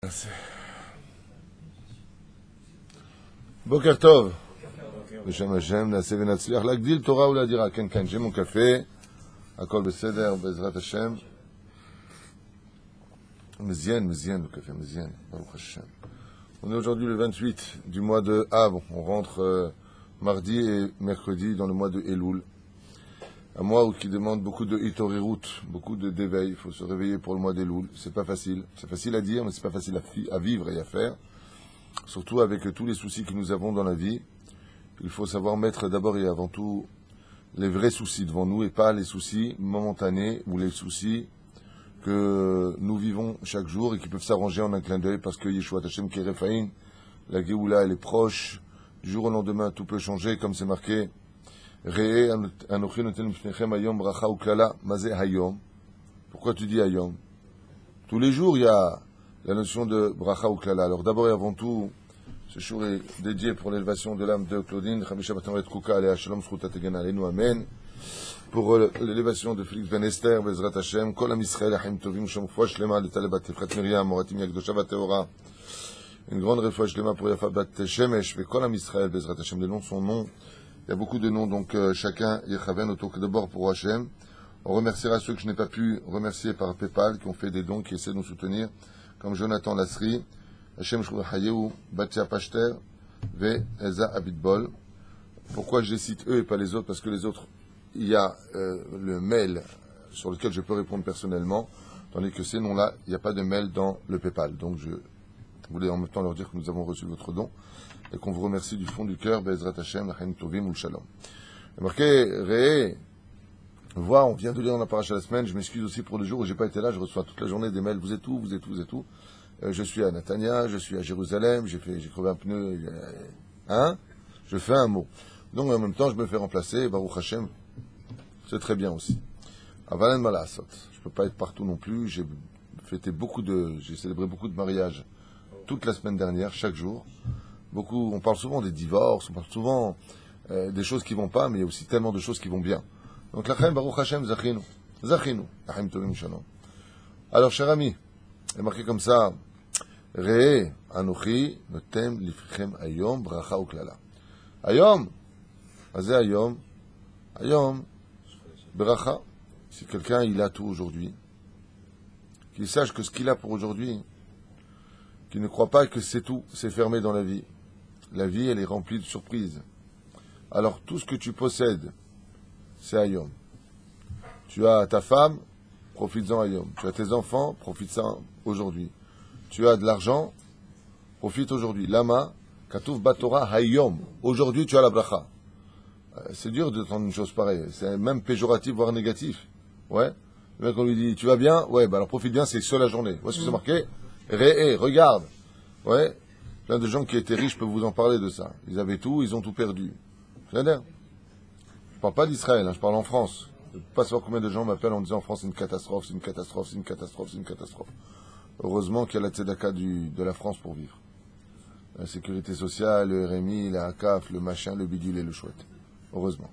Merci. Boker Tov. Beshem Hashem, na'aseh v'natzliach. L'agdil Torah ou la dira. Ken, j'ai mon café. Akol beseder, bezrat Hashem. Mezien, le café Mezien. Baruch Hashem. On est aujourd'hui le 28 du mois de Av. On rentre mardi et mercredi dans le mois de Elul. Un mois qui demande beaucoup de hitorerut, beaucoup d'éveil. Il faut se réveiller pour le mois d'Elul. C'est pas facile. C'est facile à dire, mais c'est pas facile à vivre et à faire. Surtout avec tous les soucis que nous avons dans la vie. Il faut savoir mettre d'abord et avant tout les vrais soucis devant nous et pas les soucis momentanés ou les soucis que nous vivons chaque jour et qui peuvent s'arranger en un clin d'œil parce que Yeshua Hashem Kerefaim, la Géoula, elle est proche. Du jour au lendemain, tout peut changer, comme c'est marqué. Pourquoi tu dis Hayom? Tous les jours, il y a la notion de bracha ou klala. Alors d'abord et avant tout, ce jour est dédié pour l'élévation de l'âme de Claudine, pour l'élévation de Félix Ben Esther, Bezrat Hashem, Kol Am Yisrael, Achim Tovim, Shem Refoua Shlema, Letale Bat Efrat Miriam, Moratim Yakdosha Bat Teora, une grande Refoua Shlema pour Yafa Bat Shemesh, Ve Kol Am Yisrael, Bezrat Hashem, les noms sont noms. Il y a beaucoup de noms, donc chacun Yechaven autour de bord pour Hachem. On remerciera ceux que je n'ai pas pu remercier par PayPal, qui ont fait des dons, qui essaient de nous soutenir, comme Jonathan Lasri, Hachem Shrouhayehu, Batia Pashter, Ve Eza Abitbol. Pourquoi je les cite eux et pas les autres? Parce que les autres, il y a le mail sur lequel je peux répondre personnellement, tandis que ces noms-là, il n'y a pas de mail dans le PayPal. Donc je voulais en même temps leur dire que nous avons reçu votre don et qu'on vous remercie du fond du cœur, Be'ezrat Hashem, L'chaim Tovim ou Shalom. Marqué, Réé, voilà, on vient de lire dans la paracha la semaine, je m'excuse aussi pour le jour où j'ai pas été là, je reçois toute la journée des mails, vous êtes où? Je suis à Netanya, je suis à Jérusalem, j'ai crevé un pneu, je fais un mot. Donc en même temps, je me fais remplacer, Baruch Hashem, c'est très bien aussi. Avalen Malasot, je peux pas être partout non plus, j'ai célébré beaucoup de mariages toute la semaine dernière, chaque jour. On parle souvent des divorces, on parle souvent des choses qui vont pas, mais il y a aussi tellement de choses qui vont bien. Donc la Baruch Hashem, Zachinu, L'chaim Tovim Shalom. Alors, cher ami, il est marqué comme ça, Re'e Anochi Notem Lifchem Ayom Bracha Uklala. Ayom, Azé Ayom, Ayom, Bracha. Si quelqu'un il a tout aujourd'hui, qu'il sache que ce qu'il a pour aujourd'hui, qu'il ne croit pas que c'est tout, c'est fermé dans la vie. La vie, elle est remplie de surprises. Alors, tout ce que tu possèdes, c'est Ayom. Tu as ta femme, profites-en Ayom. Tu as tes enfants, profites-en aujourd'hui. Tu as de l'argent, profite aujourd'hui. Lama, Katouf Batora Hayom. Aujourd'hui, tu as la bracha. C'est dur de entendre une chose pareille. C'est même péjoratif, voire négatif. Ouais. Le mec, on lui dit, tu vas bien? Ouais, alors profite bien, c'est sur la journée. Où est-ce que c'est marqué? Regarde. Ouais. Plein de gens qui étaient riches peuvent vous en parler de ça. Ils avaient tout, ils ont tout perdu. C'est-à-dire, je parle pas d'Israël, je parle en France. Je ne peux pas savoir combien de gens m'appellent en disant en France c'est une catastrophe, c'est une catastrophe, c'est une catastrophe, c'est une catastrophe. Heureusement qu'il y a la tzedaka de la France pour vivre. La sécurité sociale, le RMI, la HACAF, le machin, le bidule et le chouette. Heureusement.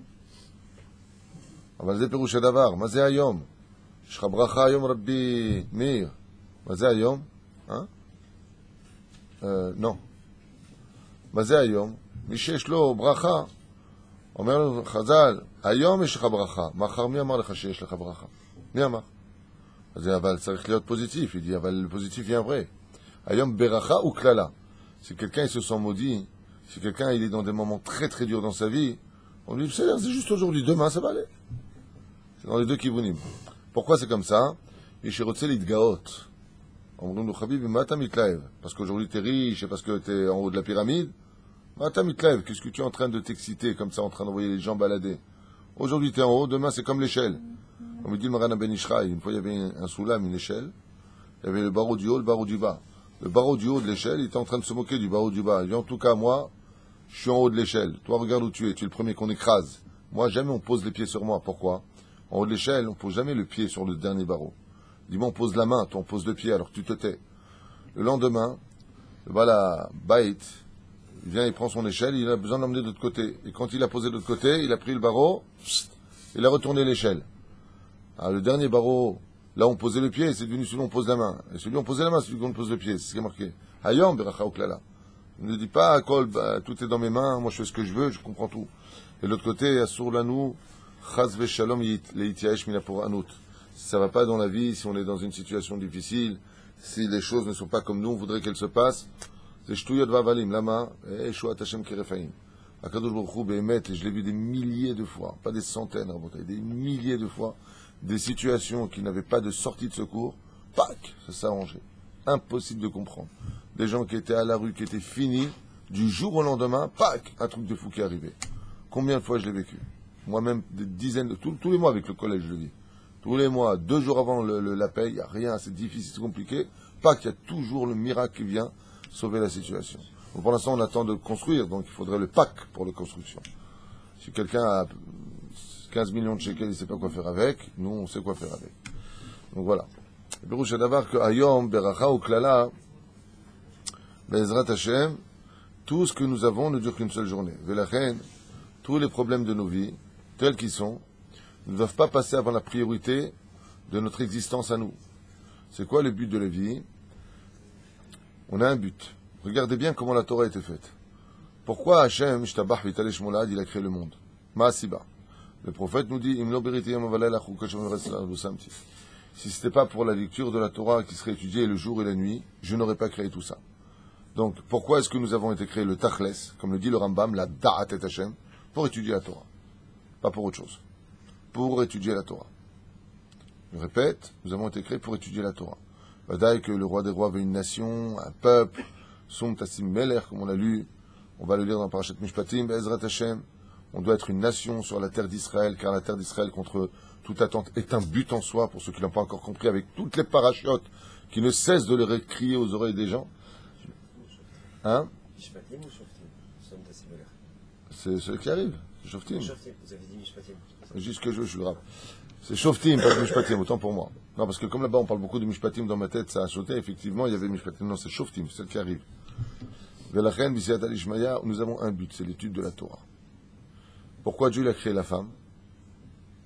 אבל זה פירוש הדבר. מה זה היום? יש לך ברכה היום רבי מאיר. מה זה היום? לא. מה זה היום? מי שיש לו ברכה, אומר לו חז"ל, היום יש לך ברכה. מחר מי אמר לך שיש לך ברכה? מי אמר? אז אבל צריך להיות פוזיטיף. Il dit, אבל le positif vient vrai. היום ברכה ou klala. Si quelqu'un il se sent maudit, si quelqu'un il est dans des moments très très durs dans sa vie, on lui dit, c'est juste aujourd'hui, demain ça va aller. C'est dans les deux kivunim. Pourquoi c'est comme ça? Yeshirotse l'idgaot. On me dit, Khabib, mata mitlaev. Parce qu'aujourd'hui t'es riche et parce que t'es en haut de la pyramide. Mata mitlaev. Qu'est-ce que tu es en train de t'exciter comme ça, en train d'envoyer les gens balader? Aujourd'hui t'es en haut, demain c'est comme l'échelle. On me dit, Marana Ben Ishraï, une fois il y avait un soulam, une échelle. Il y avait le barreau du haut, le barreau du bas. Le barreau du haut de l'échelle, il était en train de se moquer du barreau du bas. Il dit, en tout cas, moi, je suis en haut de l'échelle. Toi, regarde où tu es le premier qu'on écrase. Moi, jamais on pose les pieds sur moi. Pourquoi? En haut de l'échelle, on pose jamais le pied sur le dernier barreau. Dis-moi, on pose la main, toi, on pose le pied, alors que tu te tais. Le lendemain, voilà, Baït, il vient, il prend son échelle, il a besoin d'emmener de l'autre côté. Et quand il a posé de l'autre côté, il a pris le barreau, il a retourné l'échelle. Alors, le dernier barreau Là, on posait le pied, c'est devenu celui où on pose la main. Et celui où on posait la main, c'est celui où on pose le pied. C'est ce qui est marqué. Hayom beracha uklala. Ne dis pas, Kol, tout est dans mes mains, moi je fais ce que je veux, je comprends tout. Et de l'autre côté, Asur lanou, chaz veshalom leitiaesh minapor anut. Si ça va pas dans la vie, si on est dans une situation difficile, si les choses ne sont pas comme nous, on voudrait qu'elles se passent, c'est shtuyot vavalim, lama, et shuat Hashem kerefaim. Akadosh Baruch Hu behemet, et je l'ai vu des milliers de fois, pas des centaines, des milliers de fois, des situations qui n'avaient pas de sortie de secours, pac, ça s'arrangeait. Impossible de comprendre. Des gens qui étaient à la rue, qui étaient finis, du jour au lendemain, pac, un truc de fou qui est arrivé. Combien de fois je l'ai vécu? Moi-même, des dizaines, tous les mois avec le collège, je le dis. Tous les mois, 2 jours avant la paye, il n'y a rien, c'est difficile, c'est compliqué. Pac, il y a toujours le miracle qui vient sauver la situation. Donc pour l'instant, on attend de construire, donc il faudrait le pack pour la construction. Si quelqu'un a 15 millions de shekels, il ne sait pas quoi faire avec, nous, on sait quoi faire avec. Donc voilà. Pirouche d'avoir que Ayom, Beracha ou Klala, Bezrat Hashem, tout ce que nous avons ne dure qu'une seule journée. Velachen, tous les problèmes de nos vies, tels qu'ils sont, ne doivent pas passer avant la priorité de notre existence à nous. C'est quoi le but de la vie? On a un but. Regardez bien comment la Torah a été faite. Pourquoi Hachem, Shtabach Vitale Shmolad, il a créé le monde? Maasiba. Le prophète nous dit, si ce n'était pas pour la lecture de la Torah qui serait étudiée le jour et la nuit, je n'aurais pas créé tout ça. Donc, pourquoi est-ce que nous avons été créés le Tachles, comme le dit le Rambam, la Da'at et Hachem, pour étudier la Torah? Pas pour autre chose. Pour étudier la Torah. Je répète, nous avons été créés pour étudier la Torah. Badaï que le roi des rois veut une nation, un peuple, Sum Tassim Meler, comme on l'a lu, on va le lire dans Parashat Mishpatim, Be'ezrat Hashem, on doit être une nation sur la terre d'Israël, car la terre d'Israël, contre toute attente, est un but en soi, pour ceux qui n'ont pas encore compris, avec toutes les parachutes qui ne cessent de le crier aux oreilles des gens. Hein? Mishpatim ou Shoftim? Sum Tassim Meler. C'est ce qui arrive, Shoftim. Shoftim, vous avez dit Mishpatim. Juste que je suis grave. C'est Shoftim, pas Mishpatim, autant pour moi. Non, parce que comme là-bas on parle beaucoup de Mishpatim dans ma tête, ça a sauté, effectivement, il y avait Mishpatim. Non, c'est Shoftim, c'est celle qui arrive. Velachen, Bisiat al-Ishmaya, nous avons un but, c'est l'étude de la Torah. Pourquoi Dieu a créé la femme?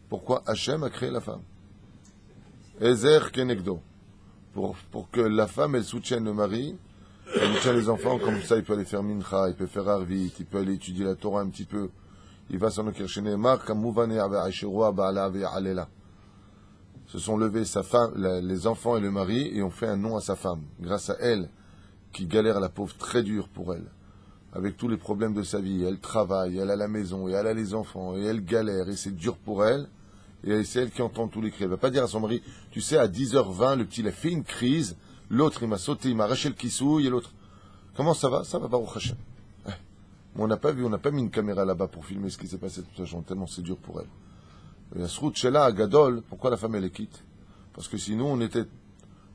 Pourquoi Hachem a créé la femme? Ezer Kenegdo. Pour que la femme, elle soutienne le mari, elle soutienne les enfants, comme ça, il peut aller faire mincha, il peut faire arvit, il peut aller étudier la Torah un petit peu. Il va s'en occuper chez Neymar, comme Mouvane Aishirua, Baala Alela. Se sont levés sa femme, les enfants et le mari, et ont fait un nom à sa femme, grâce à elle, qui galère, la pauvre, très dur pour elle, avec tous les problèmes de sa vie. Elle travaille, elle a la maison, et elle a les enfants, et elle galère, et c'est dur pour elle, et c'est elle qui entend tous les cris. Elle va pas dire à son mari, tu sais, à 10h20, le petit, il a fait une crise, l'autre, il m'a sauté, il m'a arraché le kissouille, et l'autre, comment ça va? Ça va, Baruch Hashem. Mais on n'a pas vu, on n'a pas mis une caméra là-bas pour filmer ce qui s'est passé toute la journée, tellement c'est dur pour elle. Et la Srout Shela, à Gadol, pourquoi la femme elle les quitte? Parce que sinon on était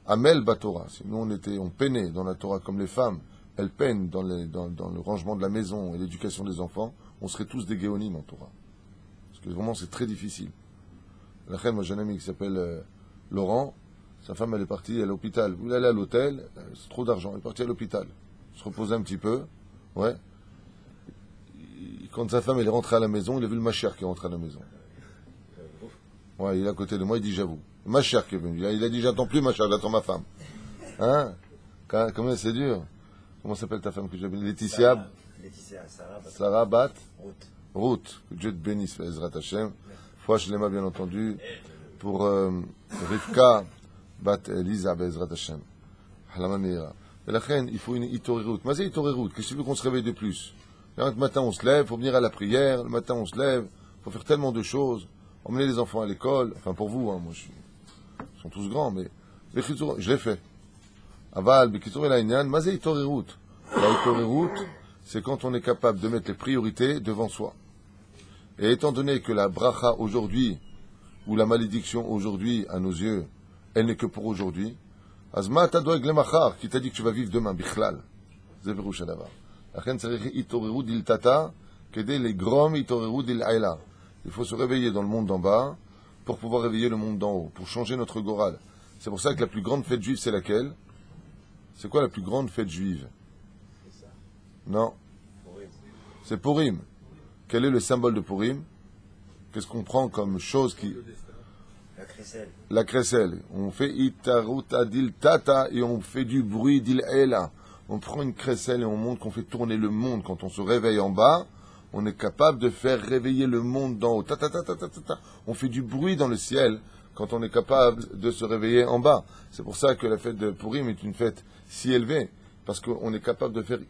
Amel Batora, sinon on peinait dans la Torah comme les femmes, elles peinent dans le rangement de la maison et l'éducation des enfants, on serait tous des Géonim en Torah. Parce que vraiment c'est très difficile. La reine, moi j'ai un ami qui s'appelle Laurent, sa femme elle est partie, elle est à l'hôpital. Vous allez à l'hôtel, c'est trop d'argent, elle est partie à l'hôpital. Se reposer un petit peu, ouais. Quand sa femme elle est rentrée à la maison, il a vu le Mashiach qui est rentré à la maison. Ouais, il est à côté de moi, il dit j'avoue. Mashiach qui est venu. Il a dit j'attends plus Mashiach, j'attends ma femme. Hein? Comment c'est dur? Comment s'appelle ta femme que j'appelle? Laetitia? Laetitia, Sarah Bat? Ruth. Que Dieu te bénisse, Ezrat Hashem. Foi Shlema, bien entendu. Pour Rivka Bat Elisa, Ezrat Hashem. Halamanira. Et la reine, il faut une itorerut. Mais c'est itorerut. Qu'est-ce que tu veux qu'on se réveille de plus? Le matin, on se lève, il faut venir à la prière. Le matin, on se lève, il faut faire tellement de choses. Emmener les enfants à l'école. Enfin, pour vous, hein, moi, ils sont tous grands, mais je l'ai fait. Aval, Bekitour et Laïnian, Mazé Itorerut. La Itorerut, c'est quand on est capable de mettre les priorités devant soi. Et étant donné que la bracha aujourd'hui, ou la malédiction aujourd'hui, à nos yeux, elle n'est que pour aujourd'hui, Azma Tadoeg Lemachar, qui t'a dit que tu vas vivre demain, Bichlal. Zeveru Shadavar. Il faut se réveiller dans le monde d'en bas pour pouvoir réveiller le monde d'en haut, pour changer notre goral. C'est pour ça que la plus grande fête juive, c'est laquelle? C'est quoi la plus grande fête juive? Non. C'est Purim. Quel est le symbole de Purim? Qu'est-ce qu'on prend comme chose qui... La crécelle. La crécelle. On fait itaruta dil tata et on fait du bruit dil ela. On prend une crécelle et on montre qu'on fait tourner le monde. Quand on se réveille en bas, on est capable de faire réveiller le monde d'en haut. Ta, ta, ta, ta, ta, ta, ta. On fait du bruit dans le ciel quand on est capable de se réveiller en bas. C'est pour ça que la fête de Purim est une fête si élevée. Parce qu'on est capable de faire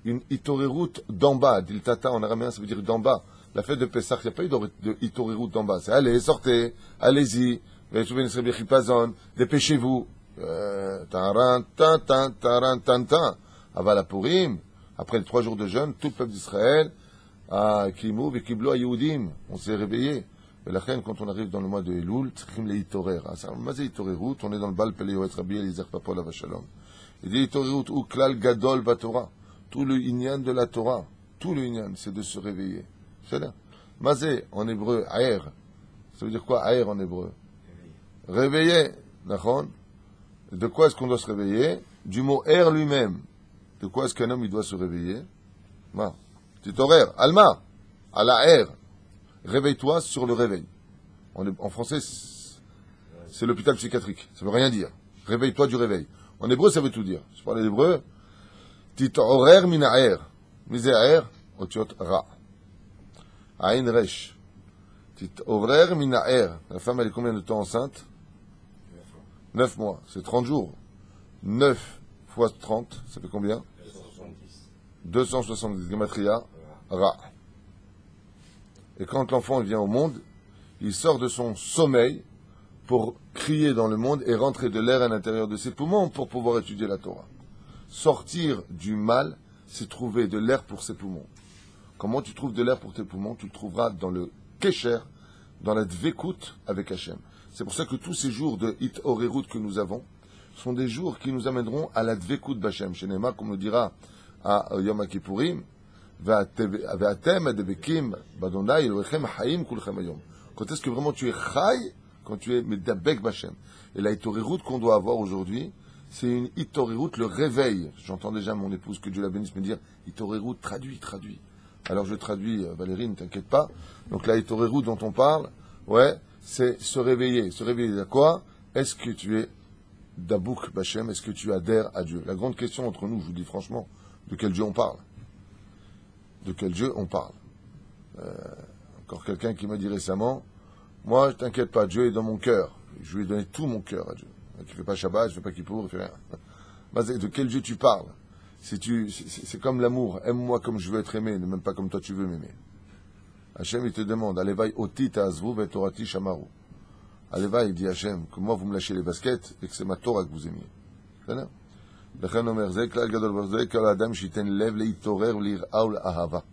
une itorerut d'en bas. Dil tata en araméen, ça veut dire d'en bas. La fête de Pessah, il n'y a pas eu de itorerut d'en bas. C'est allez, sortez, allez-y, dépêchez-vous. Avant la Purim, après les 3 jours de jeûne, tout le peuple d'Israël, on s'est réveillé. Et la reine, quand on arrive dans le mois de Elul, on est dans le bal Peleyoet Rabbi Eliezer Papo Alav Shalom. Il dit Itorerut ou klal gadol batorah. Tout le inyan de la Torah, tout le inyan, c'est de se réveiller. C'est là. Mazé, en hébreu, aer. Ça veut dire quoi, aer en hébreu? Réveiller. D'accord? De quoi est-ce qu'on doit se réveiller? Du mot er lui-même. De quoi est-ce qu'un homme il doit se réveiller? Petit horaire. Alma. À la er. Réveille-toi sur le réveil. En français, c'est l'hôpital psychiatrique. Ça veut rien dire. Réveille-toi du réveil. En hébreu, ça veut tout dire. Je parle d'hébreu. Tit horaire min aer. Misé aer, otiot ra. Ain resh. Tit horaire min aer. La femme, elle est combien de temps enceinte? 9 mois. C'est 30 jours. 9 fois 30, ça fait combien? 270. Gematria, ra. Et quand l'enfant vient au monde, il sort de son sommeil pour crier dans le monde et rentrer de l'air à l'intérieur de ses poumons pour pouvoir étudier la Torah. Sortir du mal, c'est trouver de l'air pour ses poumons. Comment tu trouves de l'air pour tes poumons? Tu le trouveras dans le Kesher, dans la Dvekut avec Hachem. C'est pour ça que tous ces jours de Hit Orerut que nous avons sont des jours qui nous amèneront à la Dvekut B'Hachem. Chez Nema, comme le dira à Yom Kippourim, Ve'atem adebekim badonai Elohechem haim kulchem hayom. Quand est-ce que vraiment tu es chai? Quand tu es medabek B'Hachem. Et la Hit Orerut qu'on doit avoir aujourd'hui, c'est une Itorerut, le réveil. J'entends déjà mon épouse, que Dieu la bénisse, me dire Itorerut, traduit. Alors je traduis, Valérie, ne t'inquiète pas. Donc la Itorerut dont on parle, ouais, c'est se réveiller. Se réveiller à quoi? Est-ce que tu es Dabouk Bachem? Est-ce que tu adhères à Dieu? La grande question entre nous, je vous dis franchement, de quel Dieu on parle? De quel Dieu on parle? Encore quelqu'un qui m'a dit récemment, moi, je t'inquiète pas, Dieu est dans mon cœur. Je lui ai donné tout mon cœur à Dieu. Qui ne fait pas Shabbat, je ne fais pas Kippour, il ne fait rien. Mais de quel Dieu tu parles? C'est comme l'amour. Aime-moi comme je veux être aimé, ne même pas comme toi tu veux m'aimer. Hachem, il te demande, Alevaï oti ta'azvu ve'torati shamaru. Alevaï, il dit Hachem, que moi vous me lâchez les baskets et que c'est ma Torah que vous aimiez. C'est-à-dire? Lechen omer, zeh klal gadol v'zeh kol adam shiten lev le'itorer v'lir'a v'l'ahava.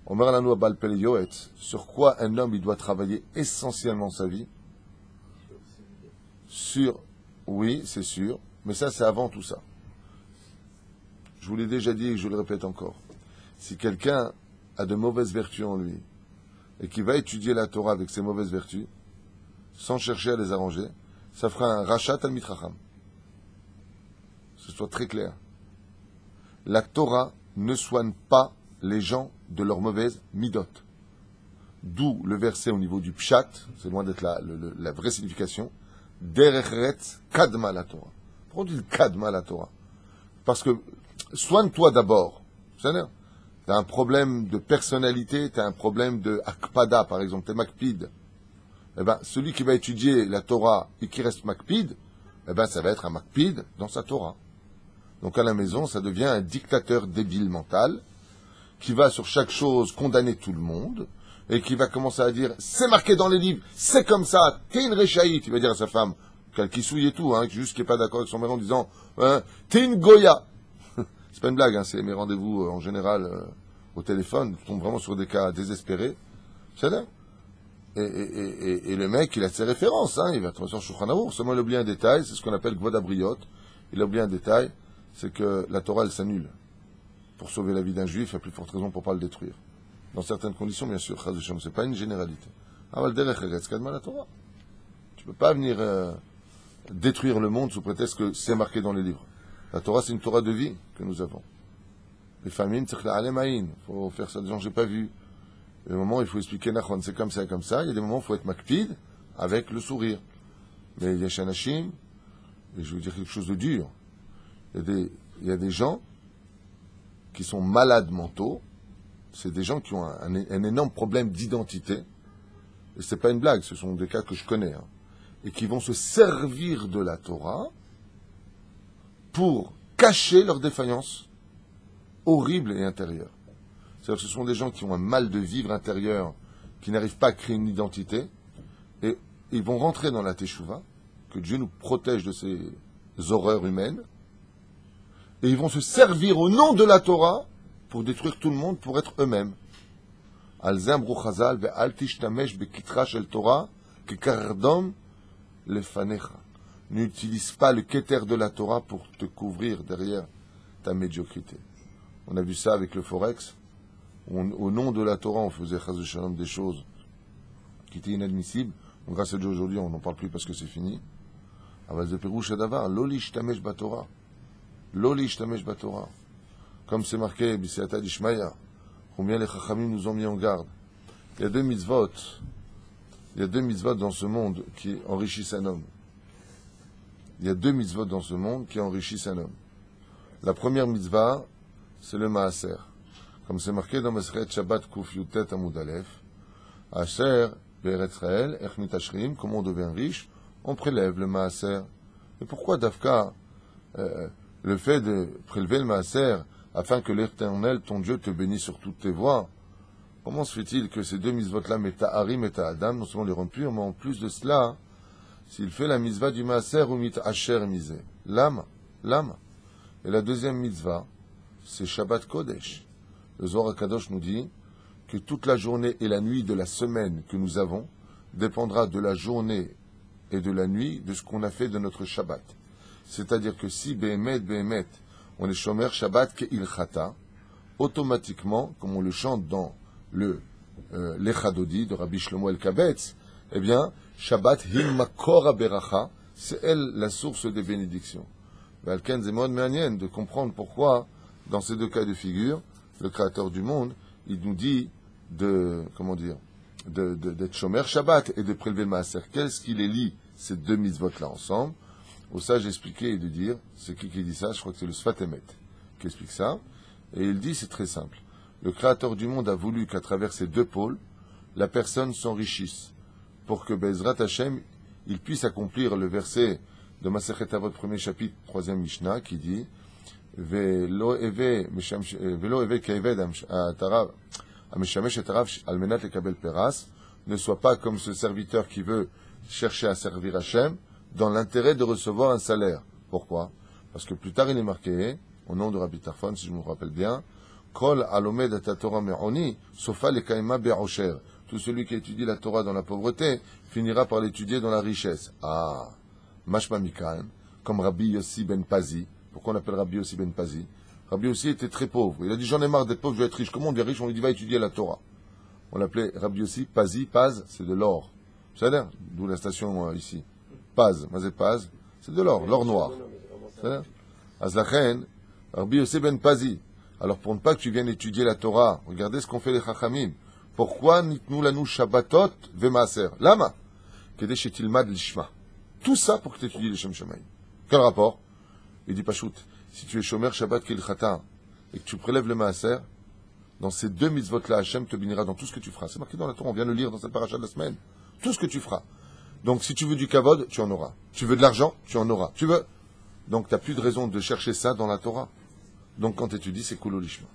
Omer lanu abal Peleyoet, sur quoi un homme il doit travailler essentiellement sa vie? Oui, c'est sûr, mais ça, c'est avant tout ça. Je vous l'ai déjà dit et je le répète encore. Si quelqu'un a de mauvaises vertus en lui et qui va étudier la Torah avec ses mauvaises vertus, sans chercher à les arranger, ça fera un rachat al mitracham. Que ce soit très clair. La Torah ne soigne pas les gens de leurs mauvaises midot. D'où le verset au niveau du pshat, c'est loin d'être la vraie signification, derecheret kadma la Torah. Pourquoi on dit kadma la Torah? Parce que soigne-toi d'abord. Tu as un problème de personnalité, tu as un problème de akpada, par exemple, tu es makpid. Eh ben, celui qui va étudier la Torah et qui reste makpid, eh ben, ça va être un makpid dans sa Torah. Donc à la maison, ça devient un dictateur débile mental qui va sur chaque chose condamner tout le monde et qui va commencer à dire c'est marqué dans les livres, c'est comme ça, t'es une réchaïte. Il va dire à sa femme, qu'elle qui souille et tout, juste qui n'est pas d'accord avec son mari en disant t'es une goya. C'est pas une blague, c'est mes rendez-vous en général au téléphone, je tombe vraiment sur des cas désespérés. C'est là. Et le mec, il a ses références, il va trouver sur Shulchan Aruch. Seulement, il oublie un détail, c'est ce qu'on appelle Kvod Abriot. Il a oublié un détail, c'est que la Torah, elle s'annule. Pour sauver la vie d'un juif, il y a plus forte raison pour ne pas le détruire. Dans certaines conditions, bien sûr, c'est pas une généralité. La Torah. Tu peux pas venir détruire le monde sous prétexte que c'est marqué dans les livres. La Torah, c'est une Torah de vie que nous avons. Les famines, c'est il faut faire ça des gens que j'ai pas vu. Il y a des moments, il faut expliquer Nachon, c'est comme ça, comme ça. Il y a des moments, il faut être makpid. avec le sourire. Mais Yesh Anashim, et je vais vous dire quelque chose de dur, il y a des gens qui sont malades mentaux, c'est des gens qui ont un énorme problème d'identité, et c'est pas une blague, ce sont des cas que je connais, hein, et qui vont se servir de la Torah pour cacher leurs défaillances horribles et intérieures. C'est-à-dire que ce sont des gens qui ont un mal de vivre intérieur, qui n'arrivent pas à créer une identité, et ils vont rentrer dans la Teshuvah, que Dieu nous protège de ces horreurs humaines, et ils vont se servir au nom de la Torah pour détruire tout le monde, pour être eux-mêmes. Alzam Ruchazal ve'al tishtamesh bekitra shel Torah kekardom lefanecha. N'utilise pas le keter de la Torah pour te couvrir derrière ta médiocrité. On a vu ça avec le Forex. Au nom de la Torah, on faisait chas de shalom des choses qui étaient inadmissibles. Donc, grâce à Dieu, aujourd'hui, on n'en parle plus parce que c'est fini. Aval ze perouche davar, lo lishtamesh batorah. Lo lishtamesh batorah. Comme c'est marqué, B'siata d'Ishmaïa, combien les Chachamim nous ont mis en garde. Il y a deux mitzvot dans ce monde qui enrichissent un homme. Il y a deux mitzvot dans ce monde qui enrichissent un homme. La première mitzvah, c'est le maaser. Comme c'est marqué dans Masechet Shabbat Kuf Yutet Amud Aleph, Asher Be'eretz Israël, Ech mitashrim, comment on devient riche, on prélève le maaser. Et pourquoi Dafka, le fait de prélever le maaser, afin que l'Éternel, ton Dieu, te bénisse sur toutes tes voies, comment se fait-il que ces deux mitzvot-là, Meta-Harim et Meta-Adam, non seulement les rendent purs, mais en plus de cela, s'il fait la mitzvah du maaser ou mit-Asher misé, l'âme. Et la deuxième mitzvah, c'est Shabbat Kodesh. Le Zohar HaKadosh nous dit que toute la journée et la nuit de la semaine que nous avons dépendra de la journée et de la nuit de ce qu'on a fait de notre Shabbat. C'est-à-dire que si Behemet, on est Shomer Shabbat Ke'ilchata, automatiquement, comme on le chante dans le l'Echadodi de Rabbi Shlomo El-Kabetz, eh bien, Shabbat Him Makor HaBeracha, c'est elle la source des bénédictions. Valken Zemod Me'anien, de comprendre pourquoi, dans ces deux cas de figure, le Créateur du monde, il nous dit d'être Shomer Shabbat et de prélever le Maaser. Qu'est-ce qui les lie, ces deux mitzvot-là, ensemble? Au ça, j'ai expliqué et de dire, c'est qui dit ça? Je crois que c'est le Sfat Emet qui explique ça. Et il dit, c'est très simple. Le Créateur du monde a voulu qu'à travers ces deux pôles, la personne s'enrichisse pour que Bezrat Hashem, il puisse accomplir le verset de Masechet Avot, premier chapitre, 3e Mishnah, qui dit Velo eve keved ameshamesh et arav almenat lekabel peras, ne sois pas comme ce serviteur qui veut chercher à servir Hashem dans l'intérêt de recevoir un salaire. Pourquoi? Parce que plus tard il est marqué, au nom de Rabbi Tarfon, si je me rappelle bien, Kol alomed et Torah me'oni, sofa lekaima be'osher. Tout celui qui étudie la Torah dans la pauvreté finira par l'étudier dans la richesse. Ah, mashma mikan, comme Rabbi Yossi ben Pazi. Pourquoi on appelle Rabbi Yossi ben Pazi? Rabbi Yossi était très pauvre. Il a dit, j'en ai marre d'être pauvre, je vais être riche. Comment on devient riche? On lui dit, va étudier la Torah. On l'appelait Rabbi Yossi, Pazi, Paz, c'est de l'or. Vous savez, d'où la station ici. Paz, Mazet Paz, c'est de l'or, l'or noir. Azlachen, Rabbi Yossi ben Pazi. Alors pour ne pas que tu viennes étudier la Torah, regardez ce qu'ont fait les Chachamim. Pourquoi nitnu lanu Shabbatot v'maaser? Lama? Kedesh tilmad l'ishma. Tout ça pour que tu étudies les Shem Shemaim. Quel rapport? Il dit Pachout, si tu es Shomer Shabbat Ke'ilchata et que tu prélèves le maaser, dans ces deux mitzvot-là, Hashem te bénira dans tout ce que tu feras. C'est marqué dans la Torah, on vient de le lire dans cette paracha de la semaine. Tout ce que tu feras. Donc si tu veux du kavod, tu en auras. Tu veux de l'argent, tu en auras. Tu veux. Donc tu n'as plus de raison de chercher ça dans la Torah. Donc quand tu étudies, c'est Kulo Lishma.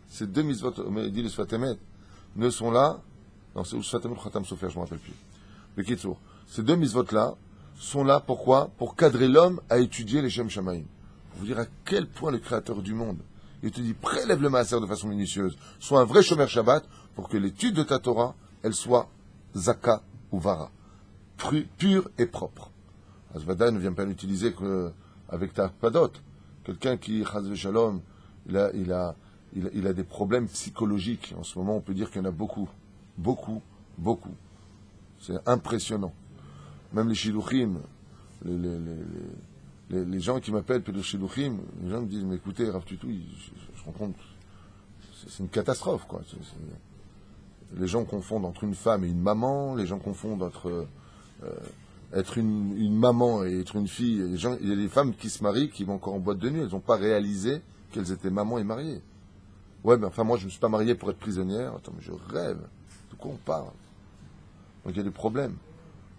Ces deux mitzvot, dit le Sfat Emet, ne sont là, non, c'est Sfat Emet ou Khatam Sofer, je ne me rappelle plus. Le Kitsour. Ces deux mitzvot-là sont là, pourquoi? Pour cadrer l'homme à étudier les Shem Shamaim. Pour vous dire à quel point le Créateur du monde, il te dit, prélève le maaser de façon minutieuse, sois un vrai Shomer Shabbat, pour que l'étude de ta Torah, elle soit Zaka ou Vara. Pure et propre. Azvada ne vient pas l'utiliser avec ta Padot. Quelqu'un qui, Chaz Shalom, il a des problèmes psychologiques. En ce moment, on peut dire qu'il y en a beaucoup. Beaucoup. C'est impressionnant. Même les Shiluchim, les gens qui m'appellent pour les Shiluchim, les gens me disent, mais écoutez, Rav Tutu, je rends compte, c'est une catastrophe, quoi. Les gens confondent entre une femme et une maman, les gens confondent entre être une maman et être une fille. Il y a des femmes qui se marient, qui vont encore en boîte de nuit, elles n'ont pas réalisé qu'elles étaient mamans et mariées. Ouais, mais enfin, moi, je ne me suis pas marié pour être prisonnière. Attends, mais je rêve. De quoi on parle? Donc, il y a des problèmes.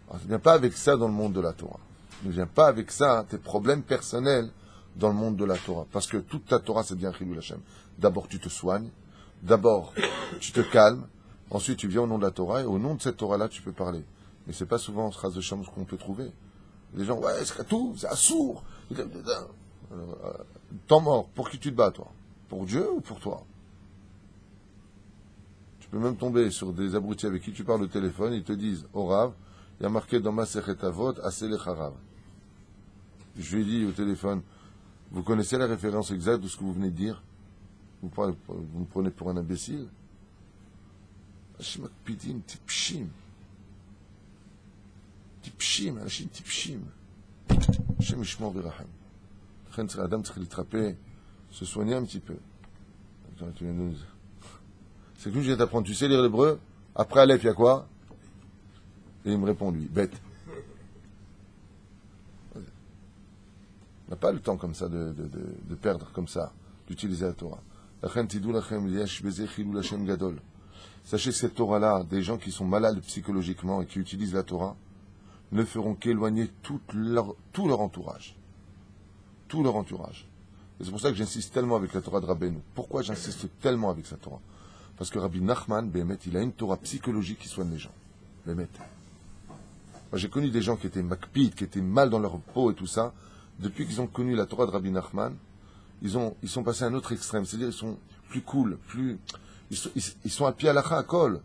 Alors, ne viens pas avec ça dans le monde de la Torah. Ne viens pas avec ça, tes problèmes personnels, dans le monde de la Torah. Parce que toute ta Torah, c'est bien Chilul Hashem. D'abord, tu te soignes. D'abord, tu te calmes. Ensuite, tu viens au nom de la Torah. Et au nom de cette Torah-là, tu peux parler. Mais c'est pas souvent en phrase de chambre ce qu'on peut trouver. Les gens, ouais, c'est tout, c'est assourd. Temps mort, pour qui tu te bats, toi? Pour Dieu ou pour toi? Tu peux même tomber sur des abrutis avec qui tu parles au téléphone, ils te disent, au Rav, il y a marqué dans ma Sechet Avot, Aseh Lecha Rav. Je lui ai dit au téléphone, vous connaissez la référence exacte de ce que vous venez de dire? Vous me prenez pour un imbécile? Shimakpidim, tipshim. Tipshim, אנשים טיפשים. השם ישמור וירחם. לכן האדם צריך להתרפא, se soigner un petit peu. C'est que lui, je viens t'apprendre, tu sais lire l'hébreu? Après Aleph, il y a quoi? Et il me répond, lui, bête. On n'a pas le temps comme ça de perdre comme ça, d'utiliser la Torah. לכן תדעו לכם, יש בזה חילול השם גדול. Sachez que cette Torah-là, des gens qui sont malades psychologiquement et qui utilisent la Torah, ne feront qu'éloigner tout leur entourage. Tout leur entourage. Et c'est pour ça que j'insiste tellement avec la Torah de Rabbeinu. Pourquoi j'insiste tellement avec sa Torah? Parce que Rabbi Nachman, Bémet, il a une Torah psychologique qui soigne les gens. Bémet. Moi, j'ai connu des gens qui étaient makpid, qui étaient mal dans leur peau et tout ça. Depuis qu'ils ont connu la Torah de Rabbi Nachman, ils sont passés à un autre extrême. C'est-à-dire, ils sont plus cool, ils sont à pied à la à col,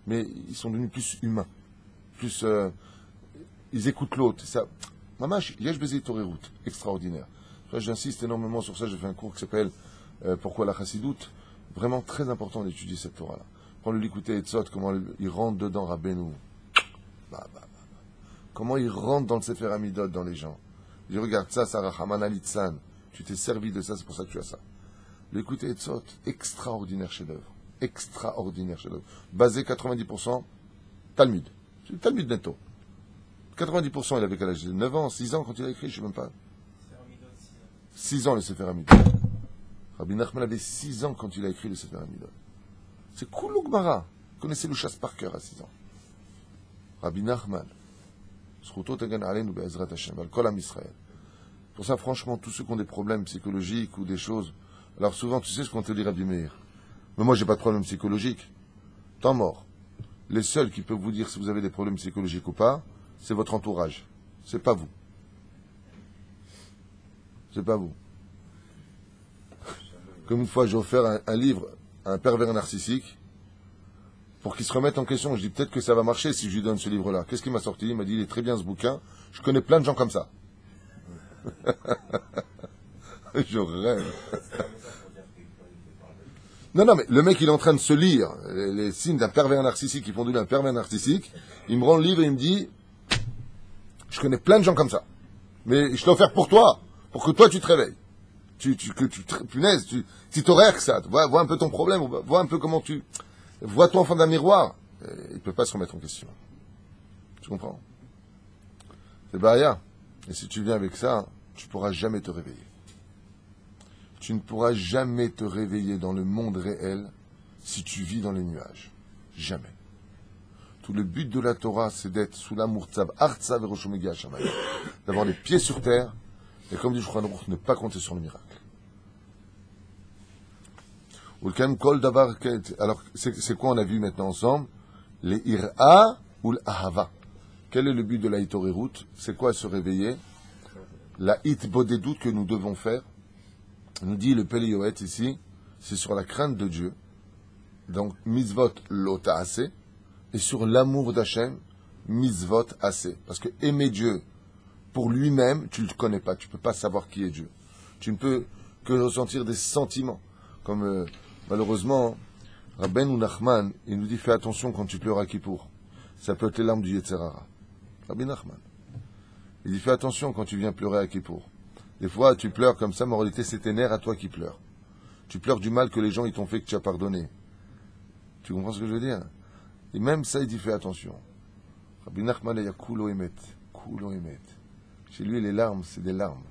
mais ils sont devenus plus humains. Plus, ils écoutent l'autre. Ça, Mamash, Yesh Bezi Torerut, extraordinaire. J'insiste énormément sur ça. J'ai fait un cours qui s'appelle Pourquoi la Chassidoute. Vraiment très important d'étudier cette Torah-là. Prendre l'écouter et Tzot, comment il rentre dedans, Rabbeinu. Comment il rentre dans le Sefer Hamidot, dans les gens. Il dit, regarde ça, Sarah Haman Alitzan. Tu t'es servi de ça, c'est pour ça que tu as ça. L'écouter et Tzot, extraordinaire chef-d'œuvre. Extraordinaire chef-d'œuvre. Basé 90% Talmud. C'est le Talmud netto. 90%, il avait quel âge? 9 ans, 6 ans quand il a écrit, je ne sais même pas. 6 ans le Sefer Hamidot. Rabbi Nachman avait 6 ans quand il a écrit le Sefer Hamidot. C'est cool Gemara. Vous connaissez le chasse par cœur à 6 ans. Rabbi Nachman. Zchuto tegan aleinu be'ezrat Hashem, al kol am Israël. Pour ça, franchement, tous ceux qui ont des problèmes psychologiques ou des choses, alors souvent, tu sais ce qu'on te dit, Rabbi Meir. Mais moi, j'ai pas de problème psychologique. Temps mort. Les seuls qui peuvent vous dire si vous avez des problèmes psychologiques ou pas, c'est votre entourage. C'est pas vous. C'est pas vous. Comme une fois, j'ai offert un livre à un pervers narcissique pour qu'il se remette en question. Je dis peut-être que ça va marcher si je lui donne ce livre-là. Qu'est-ce qu'il m'a sorti? Il m'a dit, il est très bien ce bouquin. Je connais plein de gens comme ça. Je rêve. Non, mais le mec, il est en train de se lire les signes d'un pervers narcissique qui font de lui un pervers narcissique. Il me rend le livre et il me dit, je connais plein de gens comme ça. Mais je l'ai offert pour toi, pour que toi tu te réveilles. Punaise, tu t'horaires que ça. Vois un peu ton problème, vois un peu comment tu... Vois-toi en fond d'un miroir. Il ne peut pas se remettre en question. Tu comprends? C'est Bahia. Et si tu viens avec ça, tu ne pourras jamais te réveiller. Tu ne pourras jamais te réveiller dans le monde réel si tu vis dans les nuages. Jamais. Tout le but de la Torah, c'est d'être sous l'amour tzav, artzav et roshomegi hashamayim. D'avoir les pieds sur terre, et comme dit Shulchan Aruch, ne pas compter sur le miracle. Alors, c'est quoi on a vu maintenant ensemble? Les ira ou l'ahava. Quel est le but de la hitorerut? C'est quoi se réveiller? La hitbodedout que nous devons faire, nous dit le Pele Yoetz ici, c'est sur la crainte de Dieu. Donc, mitzvot lo ta'aseh, et sur l'amour d'Hachem, mitzvot assez. Parce que aimer Dieu pour lui-même, tu ne le connais pas, tu ne peux pas savoir qui est Dieu. Tu ne peux que ressentir des sentiments. Comme malheureusement, Rabbeinu Nachman, il nous dit fais attention quand tu pleures à Kippour. Ça peut être les larmes du Yetzer Hara. Rabbi Nachman. Il dit fais attention quand tu viens pleurer à Kippour. Des fois, tu pleures comme ça, mais en réalité, c'est tes nerfs à toi qui pleurent. Tu pleures du mal que les gens ils t'ont fait, que tu as pardonné. Tu comprends ce que je veux dire? Et même ça, il dit fais attention. Rabbi Nachman, il y a kulo emet. Chez lui, les larmes, c'est des larmes.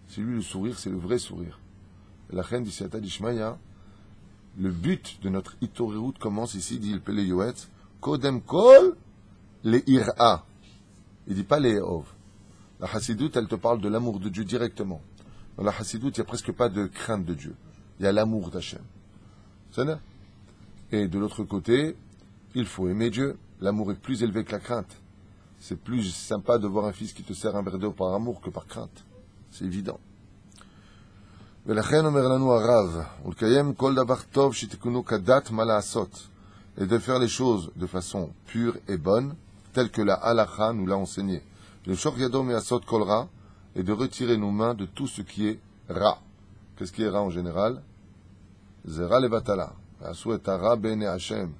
Chez lui, le sourire, c'est le vrai sourire. Et la reine du Siyata d'Ishmaïa, le but de notre Itorerut commence ici, dit le Pele Yoetz, Kodem Kol, les Ira. Il dit pas les Eov. La Hassidout, elle te parle de l'amour de Dieu directement. Dans la Hassidout, il n'y a presque pas de crainte de Dieu. Il y a l'amour d'Hachem. C'est ça? Et de l'autre côté, il faut aimer Dieu. L'amour est plus élevé que la crainte. C'est plus sympa de voir un fils qui te sert un verre d'eau par amour que par crainte. C'est évident. ולכן אומר לנו הרב, ולקיים כל דבר טוב שתיקונו כדת מה לעשות, et de faire les choses de façon pure et bonne, telle que la halakha nous l'a enseigné. למשוך ידו מעשות כל רע, et de retirer nos mains de tout ce qui est ra. Qu'est-ce qui est ra en général? זה רע לבטלה. ועשו את הרע בעיני השם.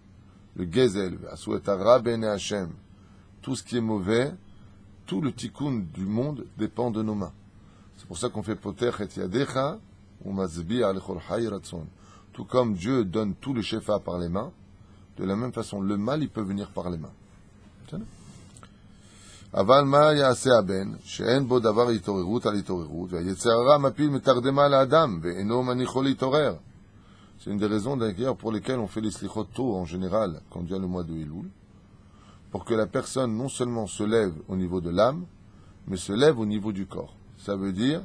Le gezel, ועשו את הרע בעיני השם. Tout ce qui est mauvais, tout le tikkun du monde dépend de nos mains. C'est pour ça qu'on fait poter et yadecha, ou mazbi alechol hay ratson. Tout comme Dieu donne tout le shefa par les mains, de la même façon, le mal, il peut venir par les mains. אבל מה יעשה הבן, שאין בו דבר התעוררות על התעוררות, והיצר הרע מפיל מתרדמה לאדם, ואינו מניחו להתעורר. C'est une des raisons d'ailleurs pour lesquelles on fait les slichot tôt en général, quand vient le mois de Elul, pour que la personne non seulement se lève au niveau de l'âme, mais se lève au niveau du corps. Ça veut dire,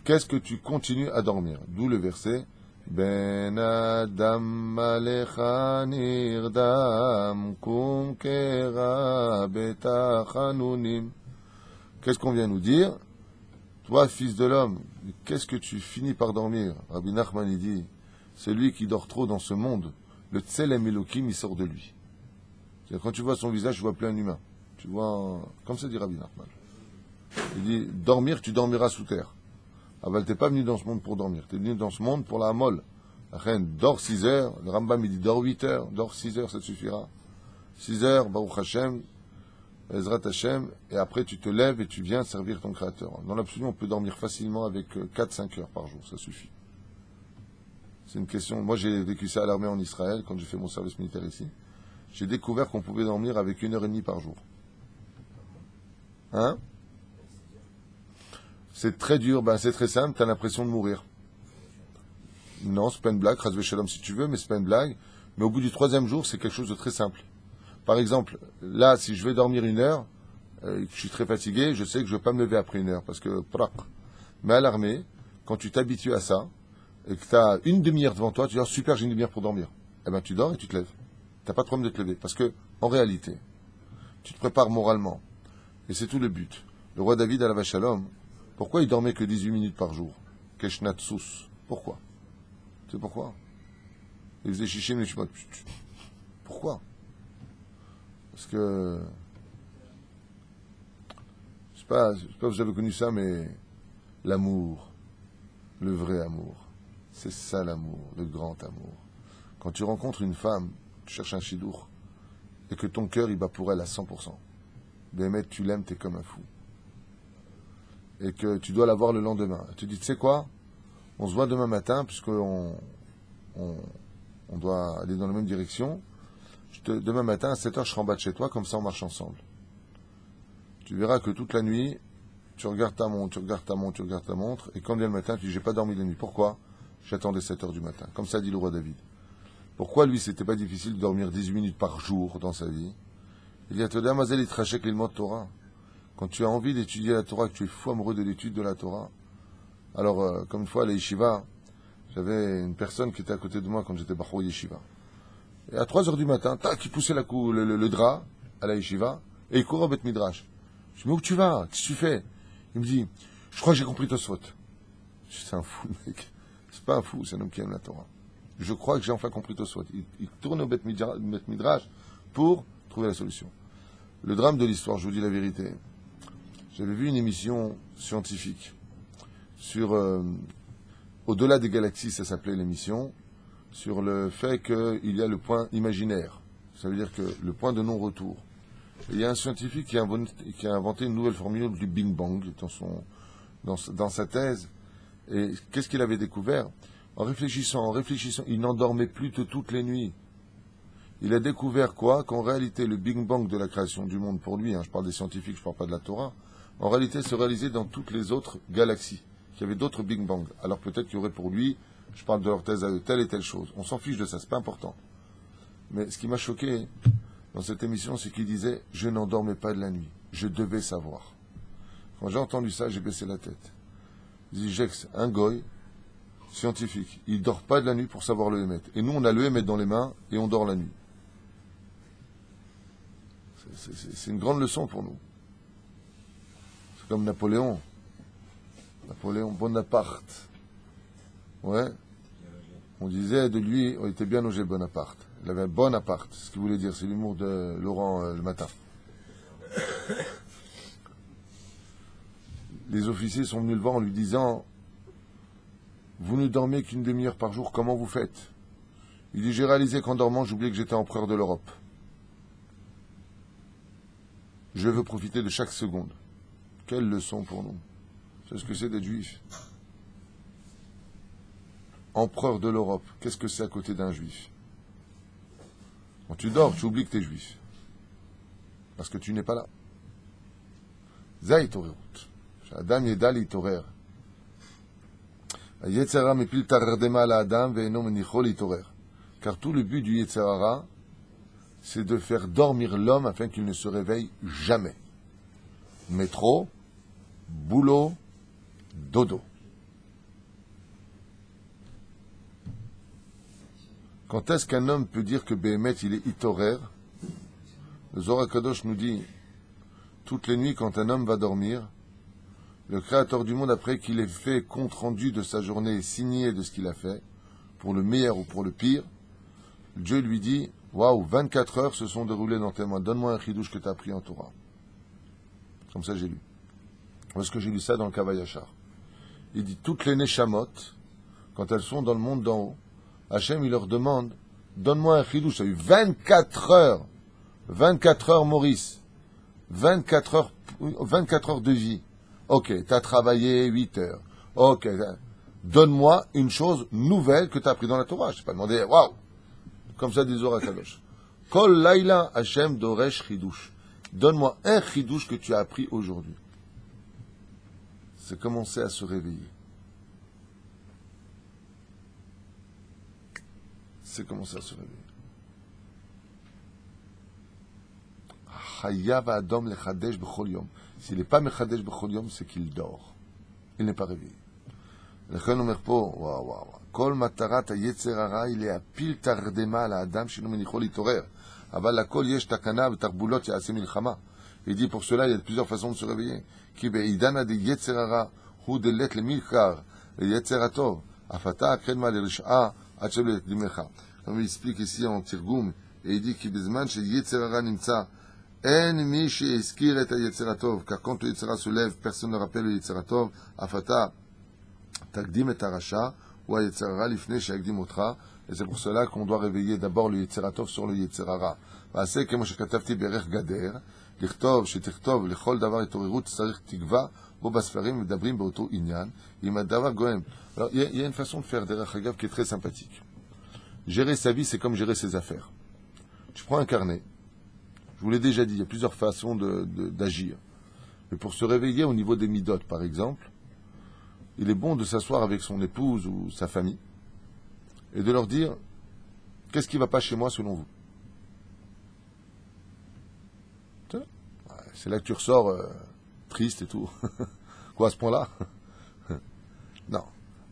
qu'est-ce que tu continues à dormir? D'où le verset Ben Adam Alecha Nirdam Kum Kera Betachanunim. Qu'est-ce qu'on vient nous dire? Toi, fils de l'homme, qu'est-ce que tu finis par dormir? Rabbi Nachman il dit, c'est lui qui dort trop dans ce monde. Le Tselem Elohim, il sort de lui. Quand tu vois son visage, tu vois plus un humain. Tu vois, comme ça dit Rabbi Nachman. Il dit, dormir, tu dormiras sous terre. Ah ben, t'es pas venu dans ce monde pour dormir. T'es venu dans ce monde pour la Hamol. La reine dort 6 heures. Le Rambam, il dit, dors 8 heures. Dors 6 heures, ça te suffira. 6 heures, Baruch Hashem, Ezrat Hashem, et après tu te lèves et tu viens servir ton Créateur. Dans l'absolu, on peut dormir facilement avec 4-5 heures par jour. Ça suffit. C'est une question. Moi, j'ai vécu ça à l'armée en Israël, quand j'ai fait mon service militaire ici. J'ai découvert qu'on pouvait dormir avec 1h30 par jour. Hein? C'est très dur, ben c'est très simple, tu as l'impression de mourir. Non, c'est pas une blague, Razvé Shalom si tu veux, mais c'est pas une blague. Mais au bout du 3e jour, c'est quelque chose de très simple. Par exemple, là, si je vais dormir 1 heure, que je suis très fatigué, je sais que je ne vais pas me lever après 1 heure, parce que, mais à l'armée, quand tu t'habitues à ça, et que tu as une demi-heure devant toi, tu dis, oh, super, j'ai une demi-heure pour dormir. Eh ben, tu dors et tu te lèves. Tu n'as pas de problème de te lever, parce que, en réalité, tu te prépares moralement. Et c'est tout le but. Le roi David, à la Shalom, pourquoi il dormait que 18 minutes par jour? Keshnatsus. Pourquoi? Tu sais pourquoi? Il faisait chicher, mais je sais pas. Pourquoi? Parce que, je sais pas si vous avez connu ça, mais l'amour, le vrai amour, c'est ça l'amour, le grand amour. Quand tu rencontres une femme, tu cherches un chidour, et que ton cœur, il bat pour elle à 100%. Béhémet, tu l'aimes, t'es comme un fou. Et que tu dois la voir le lendemain. Tu te dis, tu sais quoi? On se voit demain matin, puisqu'on doit aller dans la même direction. Demain matin, à 7h, je serai en bas de chez toi, comme ça on marche ensemble. Tu verras que toute la nuit, tu regardes ta montre, et quand vient le matin, tu dis, j'ai pas dormi la nuit. Pourquoi? J'attendais 7h du matin. Comme ça dit le roi David. Pourquoi lui, c'était pas difficile de dormir 18 minutes par jour dans sa vie? Il y a Toda Mazel Itrachek l'ilmot Torah. Quand tu as envie d'étudier la Torah, que tu es fou amoureux de l'étude de la Torah. Alors, comme une fois à la Yeshiva, j'avais une personne qui était à côté de moi quand j'étais Bachor Yeshiva. Et à 3h du matin, tac, il poussait le drap à la Yeshiva, et il courait au Bet Midrash. Je dis, mais où tu vas? Qu'est-ce que tu fais? Il me dit, je crois que j'ai compris Tosfot. Je dis, c'est un fou, mec. C'est pas un fou, c'est un homme qui aime la Torah. Je crois que j'ai enfin compris Tosfot. Il tourne au Bet Midrash pour trouver la solution. Le drame de l'histoire, je vous dis la vérité. J'avais vu une émission scientifique sur Au-delà des galaxies, ça s'appelait l'émission, sur le fait qu'il y a le point imaginaire. Ça veut dire que le point de non-retour. Et il y a un scientifique qui a inventé une nouvelle formule du Big Bang dans sa thèse. Et qu'est-ce qu'il avait découvert? En réfléchissant, il n'endormait plus que toutes les nuits. Il a découvert quoi? Qu'en réalité, le Big Bang de la création du monde, pour lui, je parle des scientifiques, je parle pas de la Torah, en réalité se réalisait dans toutes les autres galaxies. Qu'il y avait d'autres Big Bang. Alors peut-être qu'il y aurait pour lui, je parle de leur thèse à eux, telle et telle chose. On s'en fiche de ça, c'est pas important. Mais ce qui m'a choqué dans cette émission, c'est qu'il disait « Je n'endormais pas de la nuit. Je devais savoir. » Quand j'ai entendu ça, j'ai baissé la tête. Il dit « Jex, un goy, scientifique, il dort pas de la nuit pour savoir le Hémet. Et nous, on a le Hémet dans les mains et on dort la nuit. » C'est une grande leçon pour nous. C'est comme Napoléon. Napoléon Bonaparte. Ouais. On disait de lui, il était bien logé Bonaparte. Il avait un bon appart. Ce qu'il voulait dire, c'est l'humour de Laurent le matin. Les officiers sont venus le voir en lui disant « Vous ne dormez qu'une demi-heure par jour, comment vous faites ?» Il dit « J'ai réalisé qu'en dormant, j'oubliais que j'étais empereur de l'Europe. Je veux profiter de chaque seconde. » Quelle leçon pour nous. C'est ce que c'est d'être juif. Empereur de l'Europe, qu'est-ce que c'est à côté d'un juif? Quand tu dors, tu oublies que tu es juif. Parce que tu n'es pas là. Zaït orerut. Adam yedal itorer. Yetzera mepil tardema la Adam ve'eno menichol itorer. Car tout le but du Yetzerara, c'est de faire dormir l'homme afin qu'il ne se réveille jamais. Métro, boulot, dodo. Quand est-ce qu'un homme peut dire que Béhémet, il est itorer? Le Zohar Kadosh nous dit, toutes les nuits, quand un homme va dormir, le Créateur du monde, après qu'il ait fait compte rendu de sa journée et signé de ce qu'il a fait, pour le meilleur ou pour le pire, Dieu lui dit, waouh, 24 heures se sont déroulées dans tes mains, donne-moi un chidouche que tu as appris en Torah. Comme ça j'ai lu. Parce que j'ai lu ça dans le Kavayachar. Il dit, toutes les Neshamot, quand elles sont dans le monde d'en haut, Hachem, il leur demande, donne-moi un chidouche. Ça a eu 24 heures. 24 heures, Maurice. 24 heures de vie. Ok, tu as travaillé 8 heures. Ok, donne-moi une chose nouvelle que tu as appris dans la Torah. Je t'ai pas demandé, waouh. Comme ça, des Zohar Kadosh. Kol laïla Hachem doresh chidouche. Donne-moi un chidouche que tu as appris aujourd'hui. C'est commencer à se réveiller. C'est commencer à se réveiller. Chayav Adam lechadesh b'chol yom. S'il n'est pas mechadesh b'chol yom, c'est qu'il dort. Il n'est pas réveillé. לכן אומר פה, וואו, כל מטרת היצר הרע היא להפיל תרדמה על האדם שאינו מניחו להתעורר. אבל לכל יש תקנה ותרבולות יעשה מלחמה. Il dit pour cela, il y a plusieurs façons de se réveiller. כי בעידן היצר הרע הוא דלת למלכר, ליצר הטוב. אף אתה הקדמה לרשעה עד שלא יקדים לך. Comme il explique ici en Tirgoum, et il dit כי בזמן שיצר הרע נמצא, אין מי שהזכיר את היצר הטוב. car quand le יצר הרע se lève, personne ne rappelle le יצר הטוב. אף אתה Tagdim et Aracha, ou à Yetzerara, l'ifne chez Agdim Otra, et c'est pour cela qu'on doit réveiller d'abord le Yetzeratov sur le Yetzerara. C'est comme je katavti berech gader, לכתוב, שתכתוב לכל דבר התעוררות צריך תקווה, בו בספרים מדברים באותו עניין, עם הדבר גוהם. Alors, il y a une façon de faire derech hagav qui est très sympathique. Gérer sa vie, c'est comme gérer ses affaires. Tu prends un carnet, je vous l'ai déjà dit, il y a plusieurs façons d'agir. Mais pour se réveiller au niveau des midotes, par exemple, il est bon de s'asseoir avec son épouse ou sa famille et de leur dire qu'est-ce qui ne va pas chez moi selon vous. C'est là que tu ressors triste et tout. Quoi à ce point-là? Non.